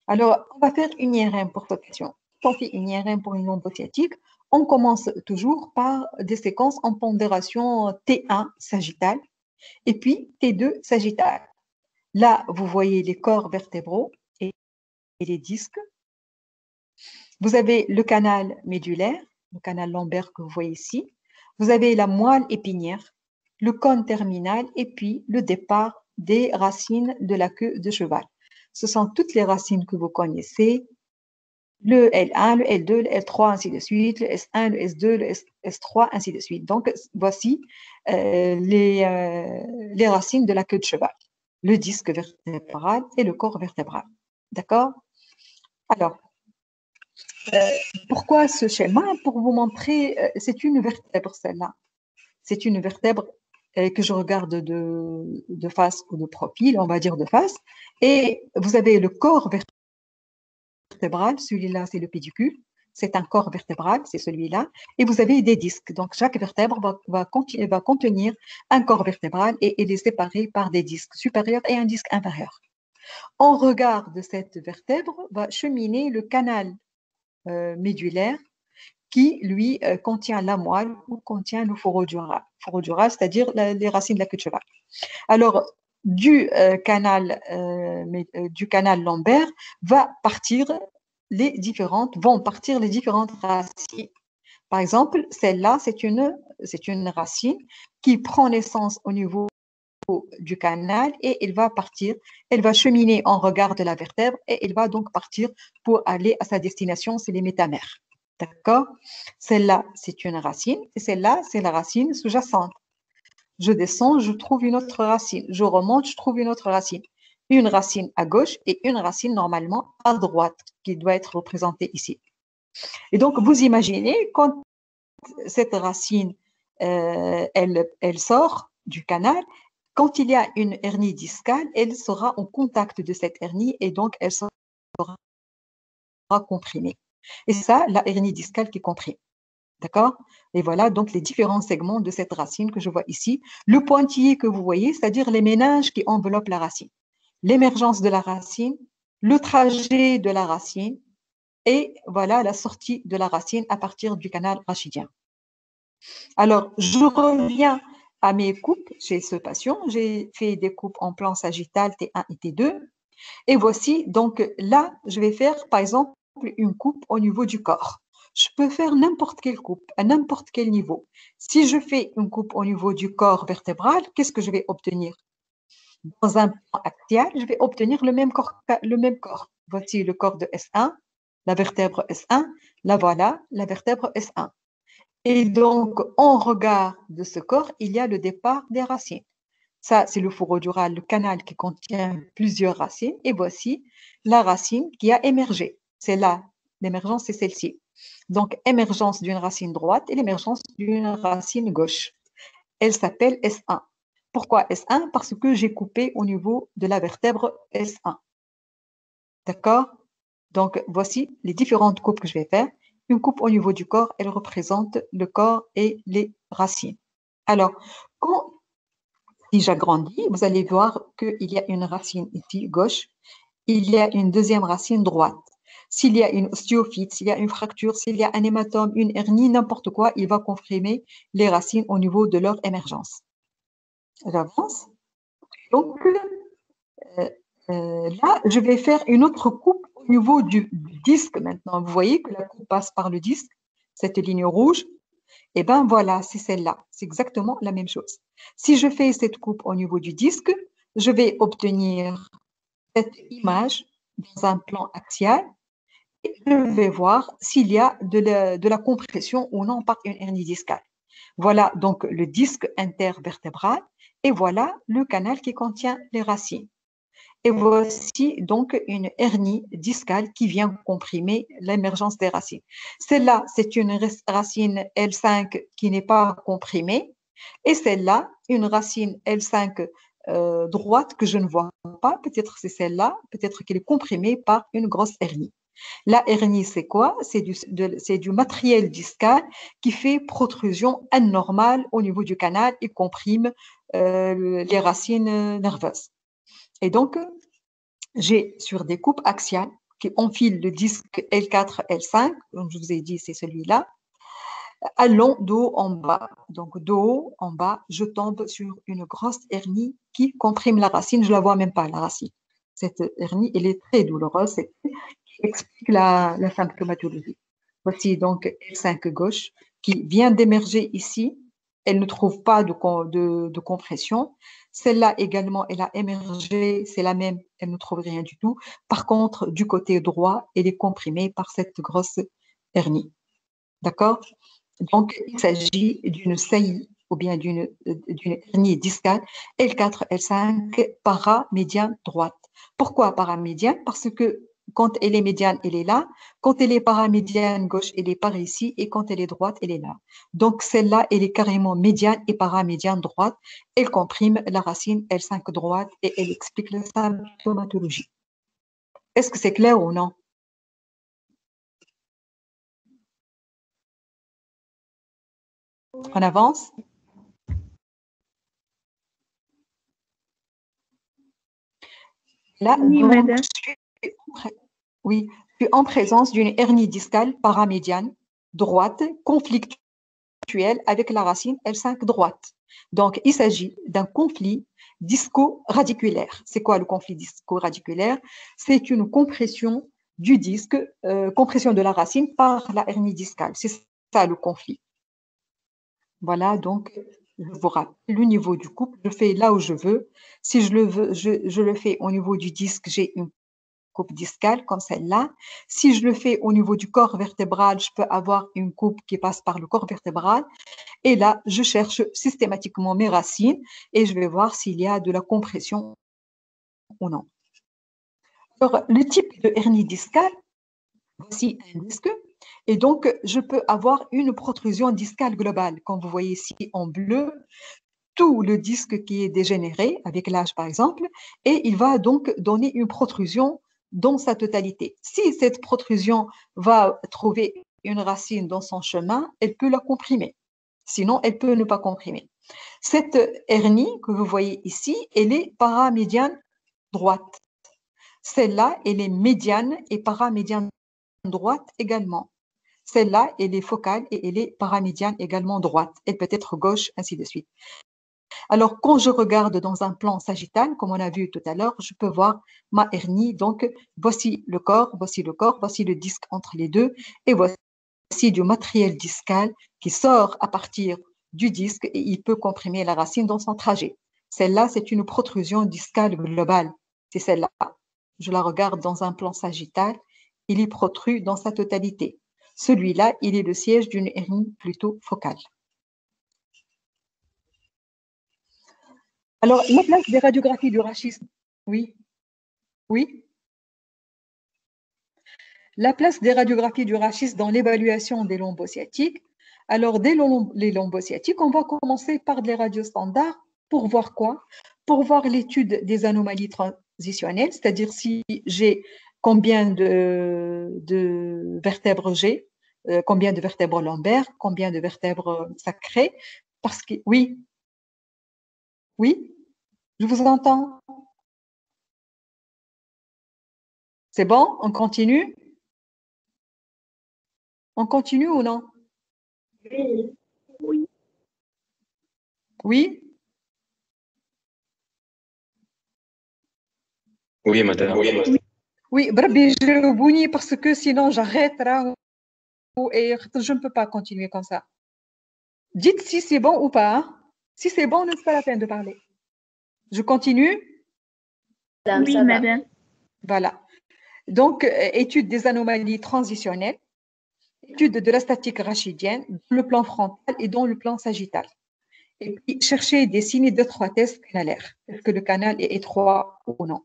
Alors, on va faire une IRM pour cette question. Quand on fait une IRM pour une lombosciatique, on commence toujours par des séquences en pondération T1 sagittal et puis T2 sagittal. Là, vous voyez les corps vertébraux et les disques. Vous avez le canal médulaire, le canal lombaire que vous voyez ici. Vous avez la moelle épinière, le cône terminal et puis le départ des racines de la queue de cheval. Ce sont toutes les racines que vous connaissez, le L1, le L2, le L3, ainsi de suite, le S1, le S2, le S3, ainsi de suite. Donc, voici les racines de la queue de cheval, le disque vertébral et le corps vertébral. D'accord? Alors, pourquoi ce schéma? Pour vous montrer, c'est une vertèbre, celle-là. C'est une vertèbre que je regarde de face ou de profil, on va dire de face. Et vous avez le corps vertébral, celui-là, c'est le pédicule. C'est un corps vertébral, c'est celui-là. Et vous avez des disques. Donc, chaque vertèbre va contenir un corps vertébral et il est séparé par des disques supérieurs et un disque inférieur. En regard de cette vertèbre va cheminer le canal médulaire qui, lui, contient la moelle ou contient le fourreau-dural. Fourreau-dural, c'est-à-dire les racines de la queue de cheval. Alors, du canal lombaire vont partir les différentes racines. Par exemple, celle-là, c'est une racine qui prend naissance au niveau du canal et elle va cheminer en regard de la vertèbre et elle va donc partir pour aller à sa destination, c'est les métamères. D'accord? Celle-là, c'est une racine et celle-là, c'est la racine sous-jacente. Je descends, je trouve une autre racine. Je remonte, je trouve une autre racine. Une racine à gauche et une racine normalement à droite qui doit être représentée ici. Et donc, vous imaginez quand cette racine, elle sort du canal, quand il y a une hernie discale, elle sera en contact de cette hernie et donc elle sera comprimée. Et ça, la hernie discale qui comprime. D'accord? Et voilà donc les différents segments de cette racine que je vois ici. Le pointillé que vous voyez, c'est-à-dire les méninges qui enveloppent la racine. L'émergence de la racine, le trajet de la racine et voilà la sortie de la racine à partir du canal rachidien. Alors, je reviens à mes coupes chez ce patient. J'ai fait des coupes en plan sagittal T1 et T2. Et voici, donc là, je vais faire par exemple une coupe au niveau du corps. Je peux faire n'importe quelle coupe, à n'importe quel niveau. Si je fais une coupe au niveau du corps vertébral, qu'est-ce que je vais obtenir? Dans un plan axial, je vais obtenir le même corps. Voici le corps de S1, la vertèbre S1, là voilà, la vertèbre S1. Et donc, en regard de ce corps, il y a le départ des racines. Ça, c'est le fourreau-dural, le canal qui contient plusieurs racines. Et voici la racine qui a émergé. C'est là, l'émergence, c'est celle-ci. Donc, émergence d'une racine droite et l'émergence d'une racine gauche. Elle s'appelle S1. Pourquoi S1? Parce que j'ai coupé au niveau de la vertèbre S1. D'accord? Donc, voici les différentes coupes que je vais faire. Une coupe au niveau du corps, elle représente le corps et les racines. Alors, si j'agrandis, vous allez voir qu'il y a une racine ici, gauche. Il y a une deuxième racine droite. S'il y a une ostéophyte, s'il y a une fracture, s'il y a un hématome, une hernie, n'importe quoi, il va comprimer les racines au niveau de leur émergence. J'avance. Donc, là, je vais faire une autre coupe au niveau du disque maintenant. Vous voyez que la coupe passe par le disque, cette ligne rouge. Et bien voilà, c'est celle-là. C'est exactement la même chose. Si je fais cette coupe au niveau du disque, je vais obtenir cette image dans un plan axial et je vais voir s'il y a de la compression ou non par une hernie discale. Voilà donc le disque intervertébral et voilà le canal qui contient les racines. Et voici donc une hernie discale qui vient comprimer l'émergence des racines. Celle-là, c'est une racine L5 qui n'est pas comprimée. Et celle-là, une racine L5 droite que je ne vois pas. Peut-être c'est celle-là, peut-être qu'elle est comprimée par une grosse hernie. La hernie, c'est quoi? C'est du matériel discal qui fait protrusion anormale au niveau du canal et comprime les racines nerveuses. Et donc, j'ai sur des coupes axiales qui enfilent le disque L4, L5, comme je vous ai dit, c'est celui-là, allant de haut en bas. Donc, de haut en bas, je tombe sur une grosse hernie qui comprime la racine. Je ne la vois même pas, la racine. Cette hernie, elle est très douloureuse. C'est qui explique la symptomatologie. Voici donc L5 gauche qui vient d'émerger ici. Elle ne trouve pas de compression. Celle-là également, elle a émergé, c'est la même, elle ne trouve rien du tout. Par contre, du côté droit, elle est comprimée par cette grosse hernie. D'accord? Donc, il s'agit d'une saillie ou bien d'une hernie discale L4, L5 paramédiane droite. Pourquoi paramédiane? Parce que quand elle est médiane, elle est là. Quand elle est paramédiane gauche, elle est par ici. Et quand elle est droite, elle est là. Donc, celle-là, elle est carrément médiane et paramédiane droite. Elle comprime la racine L5 droite et elle explique la symptomatologie. Est-ce que c'est clair ou non? On avance? Là, Oui, donc, madame. oui, je suis en présence d'une hernie discale paramédiane droite conflictuelle avec la racine L5 droite. Donc, il s'agit d'un conflit disco-radiculaire. C'est quoi le conflit disco-radiculaire? C'est une compression du disque, compression de la racine par la hernie discale. C'est ça le conflit. Voilà, donc, je vous rappelle le niveau du couple. Je fais là où je veux. Si je le veux, je le fais au niveau du disque, j'ai une coupe discale comme celle-là. Si je le fais au niveau du corps vertébral, je peux avoir une coupe qui passe par le corps vertébral. Et là, je cherche systématiquement mes racines et je vais voir s'il y a de la compression ou non. Alors, le type de hernie discale, voici un disque. Et donc, je peux avoir une protrusion discale globale. Comme vous voyez ici en bleu, tout le disque qui est dégénéré avec l'âge, par exemple, et il va donc donner une protrusion dans sa totalité. Si cette protrusion va trouver une racine dans son chemin, elle peut la comprimer. Sinon, elle peut ne pas comprimer. Cette hernie que vous voyez ici, elle est paramédiane droite. Celle-là, elle est médiane et paramédiane droite également. Celle-là, elle est focale et elle est paramédiane également droite. Elle peut être gauche, ainsi de suite. Alors, quand je regarde dans un plan sagittal, comme on a vu tout à l'heure, je peux voir ma hernie. Donc, voici le corps, voici le corps, voici le disque entre les deux, et voici du matériel discal qui sort à partir du disque et il peut comprimer la racine dans son trajet. Celle-là, c'est une protrusion discale globale. C'est celle-là. Je la regarde dans un plan sagittal, il y protrue dans sa totalité. Celui-là, il est le siège d'une hernie plutôt focale. Alors, la place des radiographies du rachisme. Oui, oui. La place des radiographies du rachisme dans l'évaluation des lombosciatiques. Alors, dès les lombosciatiques, on va commencer par des radios standards pour voir quoi? Pour voir l'étude des anomalies transitionnelles, c'est-à-dire si j'ai combien de vertèbres j'ai, combien de vertèbres lombaires, combien de vertèbres sacrées. Parce que, oui, oui, je vous entends. C'est bon? On continue? On continue ou non? Oui. Oui? Oui, madame. Oui, بربي جاوبوني parce que sinon j'arrête là et je ne peux pas continuer comme ça. Dites si c'est bon ou pas. Hein. Si c'est bon, n'est-ce pas la peine de parler. Je continue? Madame, Oui, ça va. madame. Voilà. Donc, étude des anomalies transitionnelles, étude de la statique rachidienne dans le plan frontal et dans le plan sagittal. Et puis, chercher des signes d'étroitesse canalaire. Est-ce que le canal est étroit ou non?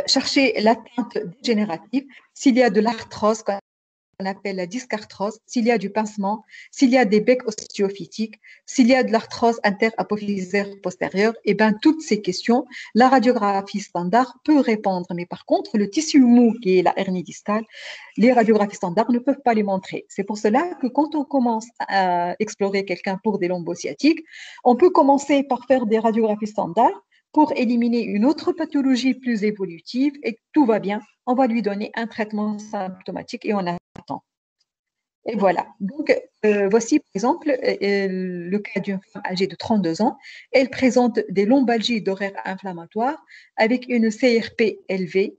chercher l'atteinte dégénérative, s'il y a de l'arthrose, qu'on appelle la dyscarthrose, s'il y a du pincement, s'il y a des becs osteophytiques, s'il y a de l'arthrose interapophysaire postérieure, et bien toutes ces questions, la radiographie standard peut répondre. Mais par contre, le tissu mou qui est la hernie discale, les radiographies standards ne peuvent pas les montrer. C'est pour cela que quand on commence à explorer quelqu'un pour des lombo-sciatiques, on peut commencer par faire des radiographies standards pour éliminer une autre pathologie plus évolutive et tout va bien, on va lui donner un traitement symptomatique et on attend. Et voilà. Donc, voici par exemple le cas d'une femme âgée de 32 ans. Elle présente des lombalgies d'horaires inflammatoires avec une CRP élevée.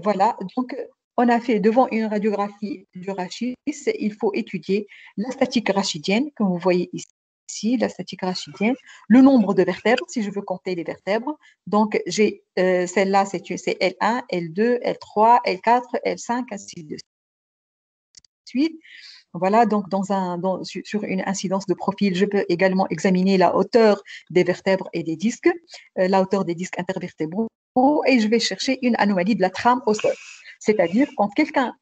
Voilà. Donc, on a fait devant une radiographie du rachis, il faut étudier la statique rachidienne, comme vous voyez ici, la statique rachidienne, le nombre de vertèbres, si je veux compter les vertèbres. Donc, j'ai celle-là, c'est L1, L2, L3, L4, L5, ainsi de suite. Voilà, donc sur une incidence de profil, je peux également examiner la hauteur des vertèbres et des disques, la hauteur des disques intervertébraux, et je vais chercher une anomalie de la trame osseuse. C'est-à-dire, quand quelqu'un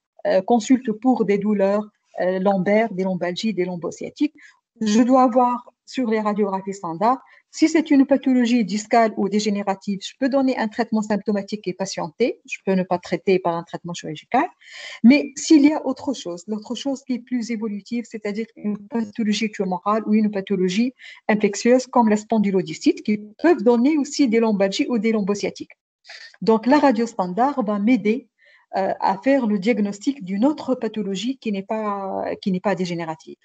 consulte pour des douleurs lombaires, des lombalgies, des lombosciatiques, je dois avoir sur les radiographies standards, si c'est une pathologie discale ou dégénérative, je peux donner un traitement symptomatique et patienter, je peux ne pas traiter par un traitement chirurgical, mais s'il y a autre chose, l'autre chose qui est plus évolutive, c'est-à-dire une pathologie tumorale ou une pathologie infectieuse comme la spondylodystite, qui peuvent donner aussi des lombalgies ou des lombosciatiques. Donc, la radio standard va m'aider à faire le diagnostic d'une autre pathologie qui n'est pas dégénérative.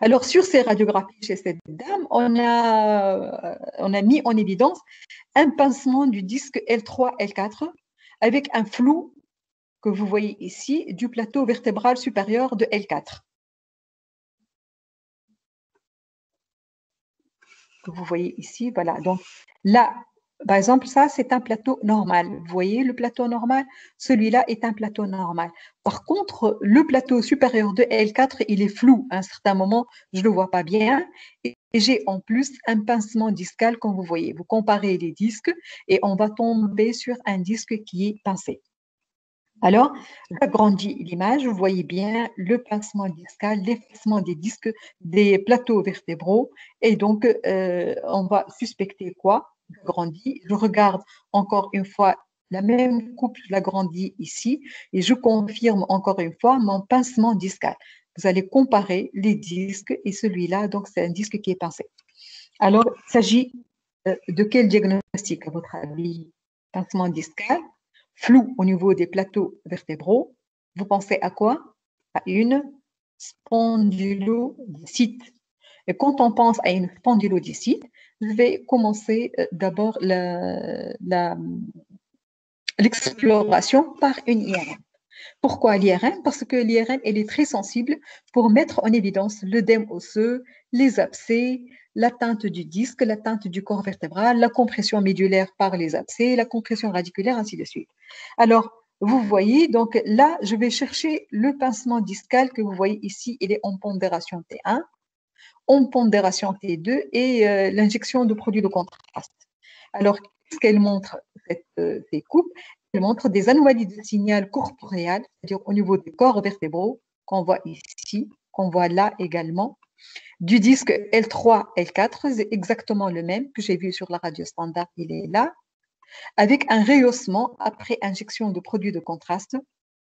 Alors, sur ces radiographies chez cette dame, on a mis en évidence un pincement du disque L3, L4 avec un flou que vous voyez ici du plateau vertébral supérieur de L4. Que vous voyez ici, voilà. Donc là, par exemple, ça, c'est un plateau normal. Vous voyez le plateau normal? Celui-là est un plateau normal. Par contre, le plateau supérieur de L4, il est flou. À un certain moment, je ne le vois pas bien. Et j'ai en plus un pincement discal, comme vous voyez. Vous comparez les disques et on va tomber sur un disque qui est pincé. Alors, j'agrandis l'image, vous voyez bien le pincement discal, l'effacement des disques, des plateaux vertébraux. Et donc, on va suspecter quoi? J'agrandis, je regarde encore une fois la même coupe, je l'agrandis ici et je confirme encore une fois mon pincement discal. Vous allez comparer les disques et celui-là, donc c'est un disque qui est pincé. Alors, il s'agit de quel diagnostic à votre avis? Pincement discal, flou au niveau des plateaux vertébraux. Vous pensez à quoi? À une spondylodicite. Et quand on pense à une spondylodicite, je vais commencer d'abord l'exploration par une IRM. Pourquoi l'IRM? Parce que l'IRM, elle est très sensible pour mettre en évidence l'œdème osseux, les abcès, l'atteinte du disque, l'atteinte du corps vertébral, la compression médulaire par les abcès, la compression radiculaire, ainsi de suite. Alors, vous voyez, donc là, je vais chercher le pincement discal que vous voyez ici, il est en pondération T1, en pondération T2 et l'injection de produits de contraste. Alors, qu'est-ce qu'elle montre, ces coupes? Elle montre des anomalies de signal corporéal, c'est-à-dire au niveau des corps vertébraux, qu'on voit ici, qu'on voit là également. Du disque L3, L4, c'est exactement le même que j'ai vu sur la radio standard, il est là, avec un rehaussement après injection de produits de contraste,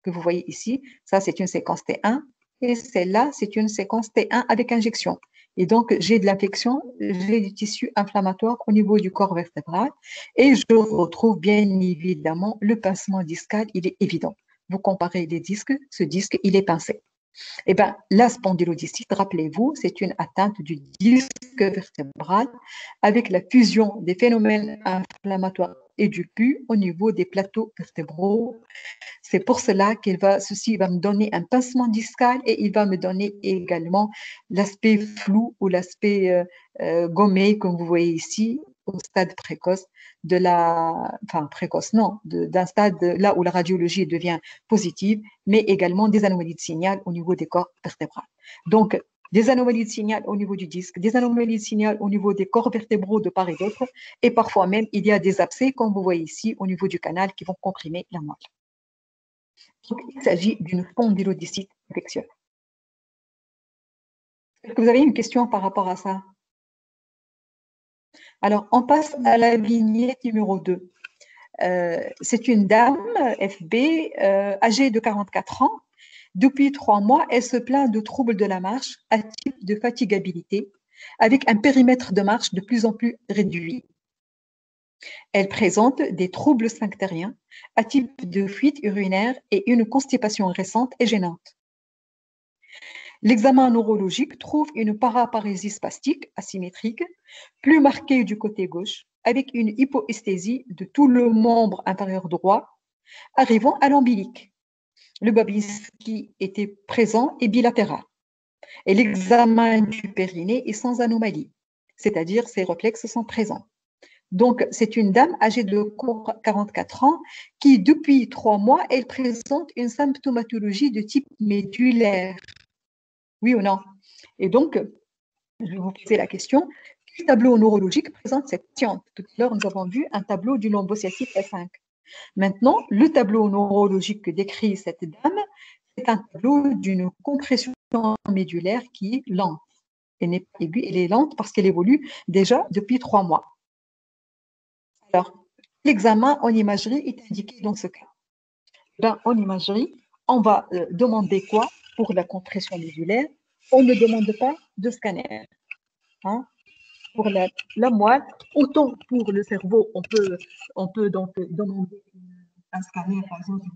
que vous voyez ici. Ça, c'est une séquence T1, et celle-là, c'est une séquence T1 avec injection. Et donc, j'ai de l'infection, j'ai du tissu inflammatoire au niveau du corps vertébral et je retrouve bien évidemment le pincement discal, il est évident. Vous comparez les disques, ce disque, il est pincé. Eh bien, la spondylodicite, rappelez-vous, c'est une atteinte du disque vertébral avec la fusion des phénomènes inflammatoires et du pus au niveau des plateaux vertébraux. C'est pour cela ceci va me donner un pincement discal et il va me donner également l'aspect flou ou l'aspect gommé, comme vous voyez ici, au stade précoce d'un stade là où la radiologie devient positive, mais également des anomalies de signal au niveau des corps vertébraux. Donc, des anomalies de signal au niveau du disque, des anomalies de signal au niveau des corps vertébraux de part et d'autre, et parfois même il y a des abcès, comme vous voyez ici, au niveau du canal qui vont comprimer la moelle. Donc, il s'agit d'une spondylodicite infectieuse. Est-ce que vous avez une question par rapport à ça? Alors, on passe à la vignette numéro 2. C'est une dame, FB, âgée de 44 ans. Depuis 3 mois, elle se plaint de troubles de la marche, à type de fatigabilité, avec un périmètre de marche de plus en plus réduit. Elle présente des troubles sphinctériens, à type de fuite urinaire et une constipation récente et gênante. L'examen neurologique trouve une paraparésie spastique asymétrique, plus marquée du côté gauche, avec une hypoesthésie de tout le membre inférieur droit, arrivant à l'ombilic. Le Babinski était présent et bilatéral. Et l'examen du périnée est sans anomalie, c'est-à-dire ses réflexes sont présents. Donc, c'est une dame âgée de 44 ans qui, depuis 3 mois, elle présente une symptomatologie de type médulaire. Oui ou non? Et donc, je vais vous poser la question, quel tableau neurologique présente cette patiente? Tout à l'heure, nous avons vu un tableau du lombocyatite F5. Maintenant, le tableau neurologique que décrit cette dame, c'est un tableau d'une compression médulaire qui est lente. Elle n'est pas aiguë, elle est lente parce qu'elle évolue déjà depuis 3 mois. Alors, l'examen en imagerie est indiqué dans ce cas. Ben, en imagerie, on va demander quoi pour la compression médulaire? On ne demande pas de scanner. Hein? Pour la moelle, autant pour le cerveau, on peut donc demander un scanner, par exemple,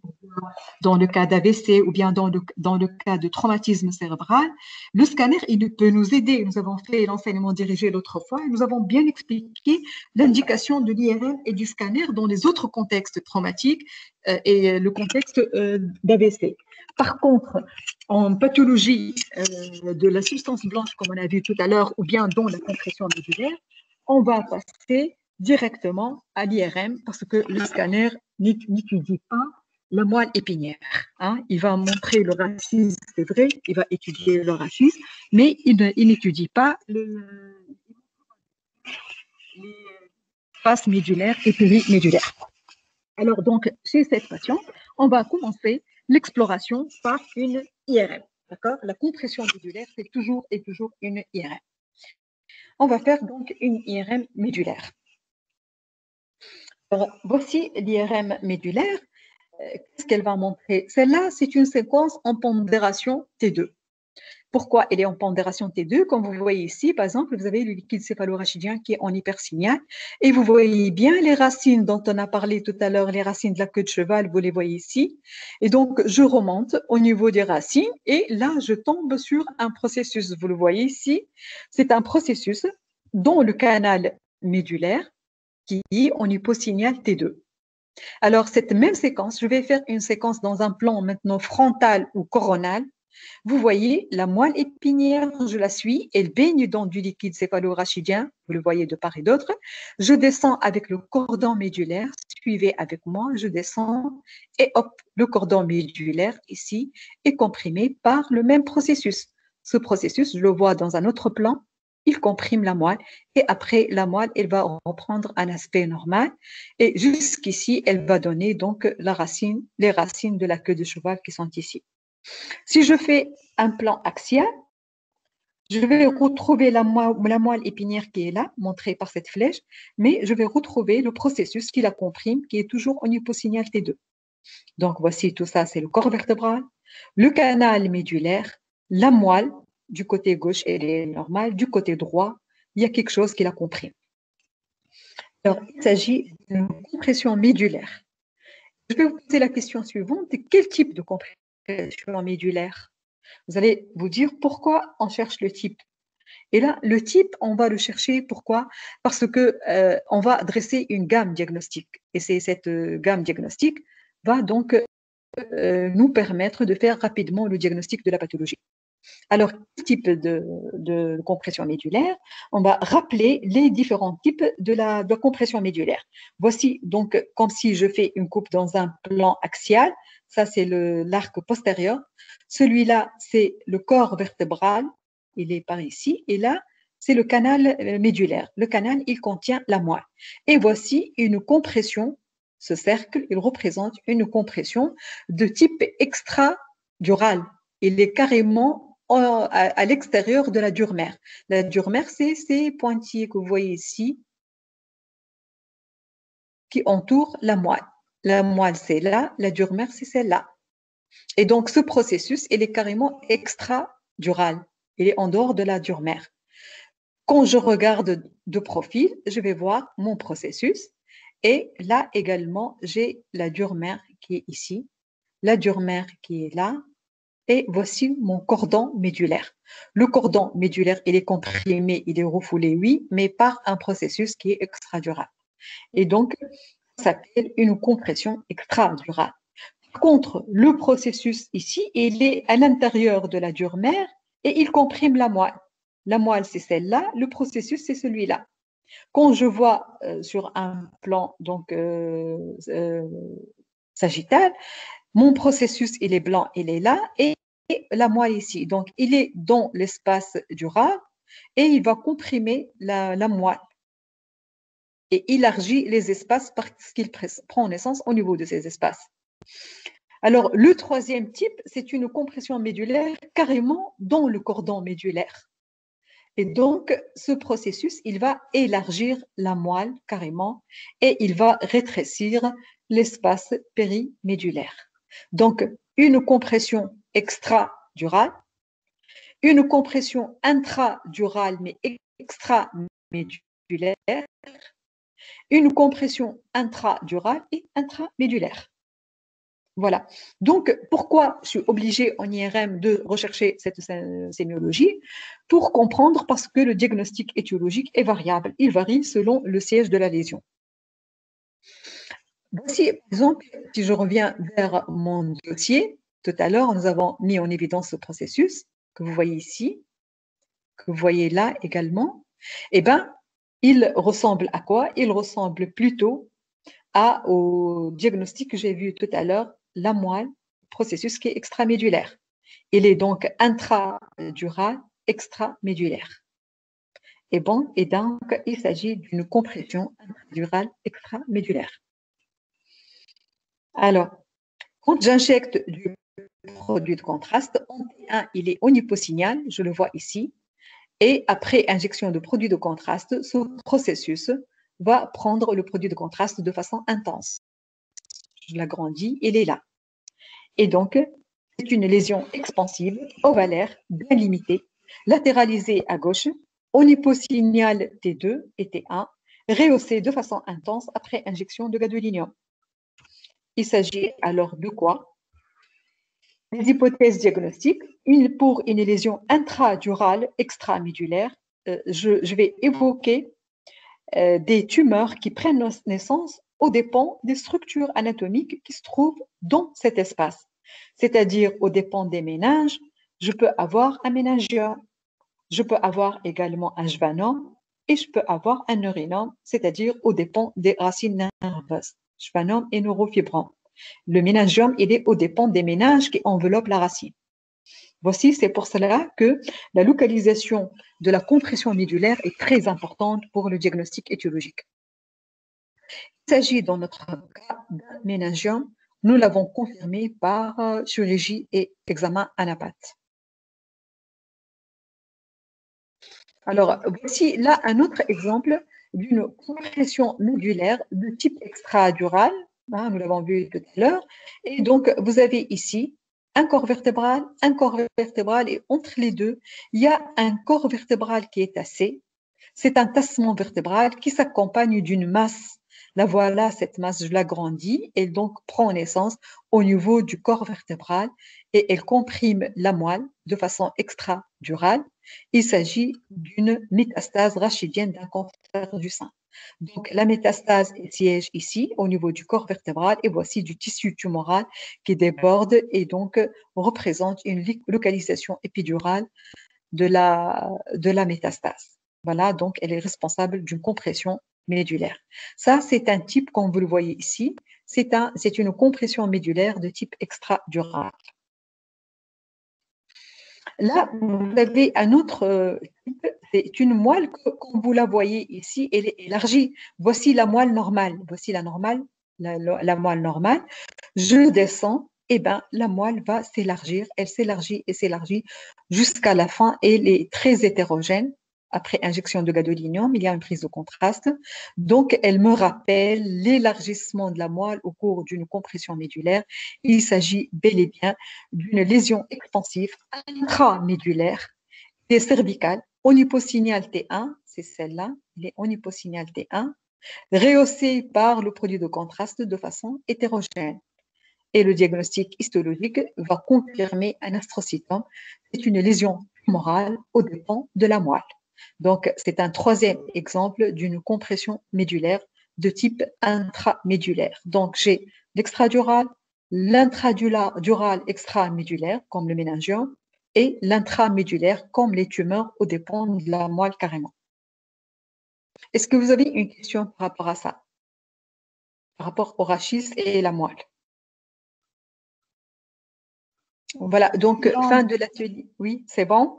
dans le cas d'AVC ou bien dans le cas de traumatisme cérébral. Le scanner, il peut nous aider. Nous avons fait l'enseignement dirigé l'autre fois et nous avons bien expliqué l'indication de l'IRM et du scanner dans les autres contextes traumatiques et le contexte d'AVC. Par contre, en pathologie de la substance blanche, comme on a vu tout à l'heure, ou bien dans la compression médulaire, on va passer directement à l'IRM parce que le scanner n'étudie pas la moelle épinière. Hein. Il va montrer le racisme, c'est vrai, il va étudier le racisme, mais il n'étudie pas les faces médulaires et périmédulaires. Alors donc, chez cette patiente, on va commencer l'exploration par une IRM. D'accord? La compression médulaire, c'est toujours et toujours une IRM. On va faire donc une IRM médulaire. Alors, voici l'IRM médulaire. Qu'est-ce qu'elle va montrer? Celle-là, c'est une séquence en pondération T2. Pourquoi elle est en pondération T2? Comme vous voyez ici, par exemple, vous avez le liquide céphalorachidien qui est en hypersignal et vous voyez bien les racines dont on a parlé tout à l'heure, les racines de la queue de cheval, vous les voyez ici. Et donc, je remonte au niveau des racines et là, je tombe sur un processus, vous le voyez ici. C'est un processus dont le canal médulaire qui est en hyposignal T2. Alors, cette même séquence, je vais faire une séquence dans un plan maintenant frontal ou coronal. Vous voyez, la moelle épinière, je la suis, elle baigne dans du liquide céphalorachidien, vous le voyez de part et d'autre. Je descends avec le cordon médulaire, suivez avec moi, je descends et hop, le cordon médulaire ici est comprimé par le même processus. Ce processus, je le vois dans un autre plan, il comprime la moelle et après la moelle, elle va reprendre un aspect normal et jusqu'ici, elle va donner donc les racines de la queue de cheval qui sont ici. Si je fais un plan axial, je vais retrouver la moelle épinière qui est là, montrée par cette flèche, mais je vais retrouver le processus qui la comprime, qui est toujours en hyposignal T2. Donc, voici tout ça, c'est le corps vertébral, le canal médulaire, la moelle, du côté gauche, elle est normale, du côté droit, il y a quelque chose qui la comprime. Alors, il s'agit d'une compression médulaire. Je vais vous poser la question suivante, quel type de compression médulaire? Vous allez vous dire pourquoi on cherche le type. Et là, le type, on va le chercher. Pourquoi? Parce que on va dresser une gamme diagnostique. Et c'est cette gamme diagnostique va donc nous permettre de faire rapidement le diagnostic de la pathologie. Alors, quel type de compression médulaire? On va rappeler les différents types de la compression médulaire. Voici donc comme si je fais une coupe dans un plan axial. Ça, c'est l'arc postérieur. Celui-là, c'est le corps vertébral. il est par ici, et là, c'est le canal médulaire. Le canal, il contient la moelle. Et voici une compression. Ce cercle, il représente une compression de type extradural. Il est carrément à l'extérieur de la dure mère. La dure mère, c'est ces pointillés que vous voyez ici qui entourent la moelle. La moelle, c'est là, la dure mère, c'est celle-là. Et donc, ce processus, il est carrément extradural. Il est en dehors de la dure mère. Quand je regarde de profil, je vais voir mon processus. Et là également, j'ai la dure mère qui est ici, la dure mère qui est là. Et voici mon cordon médulaire. Le cordon médulaire, il est comprimé, il est refoulé, oui, mais par un processus qui est extradural. Et donc, ça s'appelle une compression extradurale. Par contre, le processus ici, il est à l'intérieur de la dure mère et il comprime la moelle. La moelle, c'est celle-là, le processus, c'est celui-là. Quand je vois sur un plan donc sagittal, mon processus, il est blanc, il est là, et la moelle ici. Donc, il est dans l'espace dural et il va comprimer la moelle et élargit les espaces parce qu'il prend naissance au niveau de ces espaces. Alors, le troisième type, c'est une compression médulaire carrément dans le cordon médulaire. Et donc, ce processus, il va élargir la moelle carrément et il va rétrécir l'espace périmédulaire. Donc, une compression extradurale, une compression intradurale mais extramédulaire, une compression intradurale et intramédulaire. Voilà. Donc, pourquoi je suis obligée en IRM de rechercher cette sémiologie? Pour comprendre, parce que le diagnostic étiologique est variable. Il varie selon le siège de la lésion. Voici, par exemple, si je reviens vers mon dossier, tout à l'heure, nous avons mis en évidence ce processus que vous voyez ici, que vous voyez là également. Eh bien, il ressemble à quoi? Il ressemble plutôt au diagnostic que j'ai vu tout à l'heure, la moelle, processus qui est extramédulaire. Il est donc intradural, extramédulaire. Et donc, il s'agit d'une compression intradurale extramédulaire. Alors, quand j'injecte du produit de contraste, en T1, il est oniposignal, je le vois ici, et après injection de produit de contraste, ce processus va prendre le produit de contraste de façon intense. Je l'agrandis, il est là. Et donc, c'est une lésion expansive, ovalaire, bien limitée, latéralisée à gauche, oniposignal T2 et T1, rehaussée de façon intense après injection de gadolinium. Il s'agit alors de quoi? Les hypothèses diagnostiques, pour une lésion intradurale extramédulaire, je vais évoquer des tumeurs qui prennent naissance aux dépens des structures anatomiques qui se trouvent dans cet espace. C'est-à-dire aux dépens des méninges, je peux avoir un méningiome, je peux avoir également un schwannome et je peux avoir un neurinome, c'est-à-dire aux dépens des racines nerveuses, schwannome et neurofibrome. Le méningiome, il est aux dépens des méninges qui enveloppent la racine. Voici, c'est pour cela que la localisation de la compression médulaire est très importante pour le diagnostic étiologique. Il s'agit dans notre cas d'un méningiome. Nous l'avons confirmé par chirurgie et examen anapath. Alors, voici là un autre exemple d'une compression médulaire de type extradural. Nous l'avons vu tout à l'heure. Et donc, vous avez ici un corps vertébral et entre les deux, il y a un corps vertébral qui est tassé. C'est un tassement vertébral qui s'accompagne d'une masse. La voilà, cette masse, je l'agrandis, elle donc prend naissance au niveau du corps vertébral et elle comprime la moelle de façon extradurale. Il s'agit d'une métastase rachidienne d'un cancer du sein. Donc, la métastase siège ici, au niveau du corps vertébral, et voici du tissu tumoral qui déborde et donc représente une localisation épidurale de la métastase. Voilà, donc elle est responsable d'une compression médulaire. Ça, c'est un type, comme vous le voyez ici, c'est une compression médulaire de type extradural. Là, vous avez un autre type, c'est une moelle que, comme vous la voyez ici, elle est élargie. Voici la moelle normale. Voici la normale, la moelle normale. Je descends, et ben la moelle va s'élargir. Elle s'élargit et s'élargit jusqu'à la fin. Elle est très hétérogène. Après injection de gadolinium, il y a une prise de contraste. Donc, elle me rappelle l'élargissement de la moelle au cours d'une compression médulaire. Il s'agit bel et bien d'une lésion expansive intramédulaire et cervicale, onyposignal T1, c'est celle-là, il est onyposignal T1, rehaussée par le produit de contraste de façon hétérogène. Et le diagnostic histologique va confirmer un astrocytome. C'est une lésion tumorale aux dépens de la moelle. Donc, c'est un troisième exemple d'une compression médulaire de type intramédulaire. Donc, j'ai l'extradural, l'intradural extramédulaire, comme le méningiome, et l'intramédulaire, comme les tumeurs aux dépens de la moelle carrément. Est-ce que vous avez une question par rapport à ça? Par rapport au rachis et la moelle? Voilà, donc Non. fin de l'atelier. Oui, c'est bon?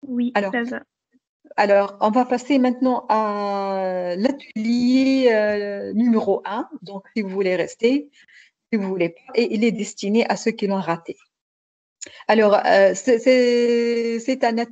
Oui, Alors, ça va. on va passer maintenant à l'atelier numéro 1. Donc, si vous voulez rester, si vous voulez pas, et il est destiné à ceux qui l'ont raté. Alors, c'est un atelier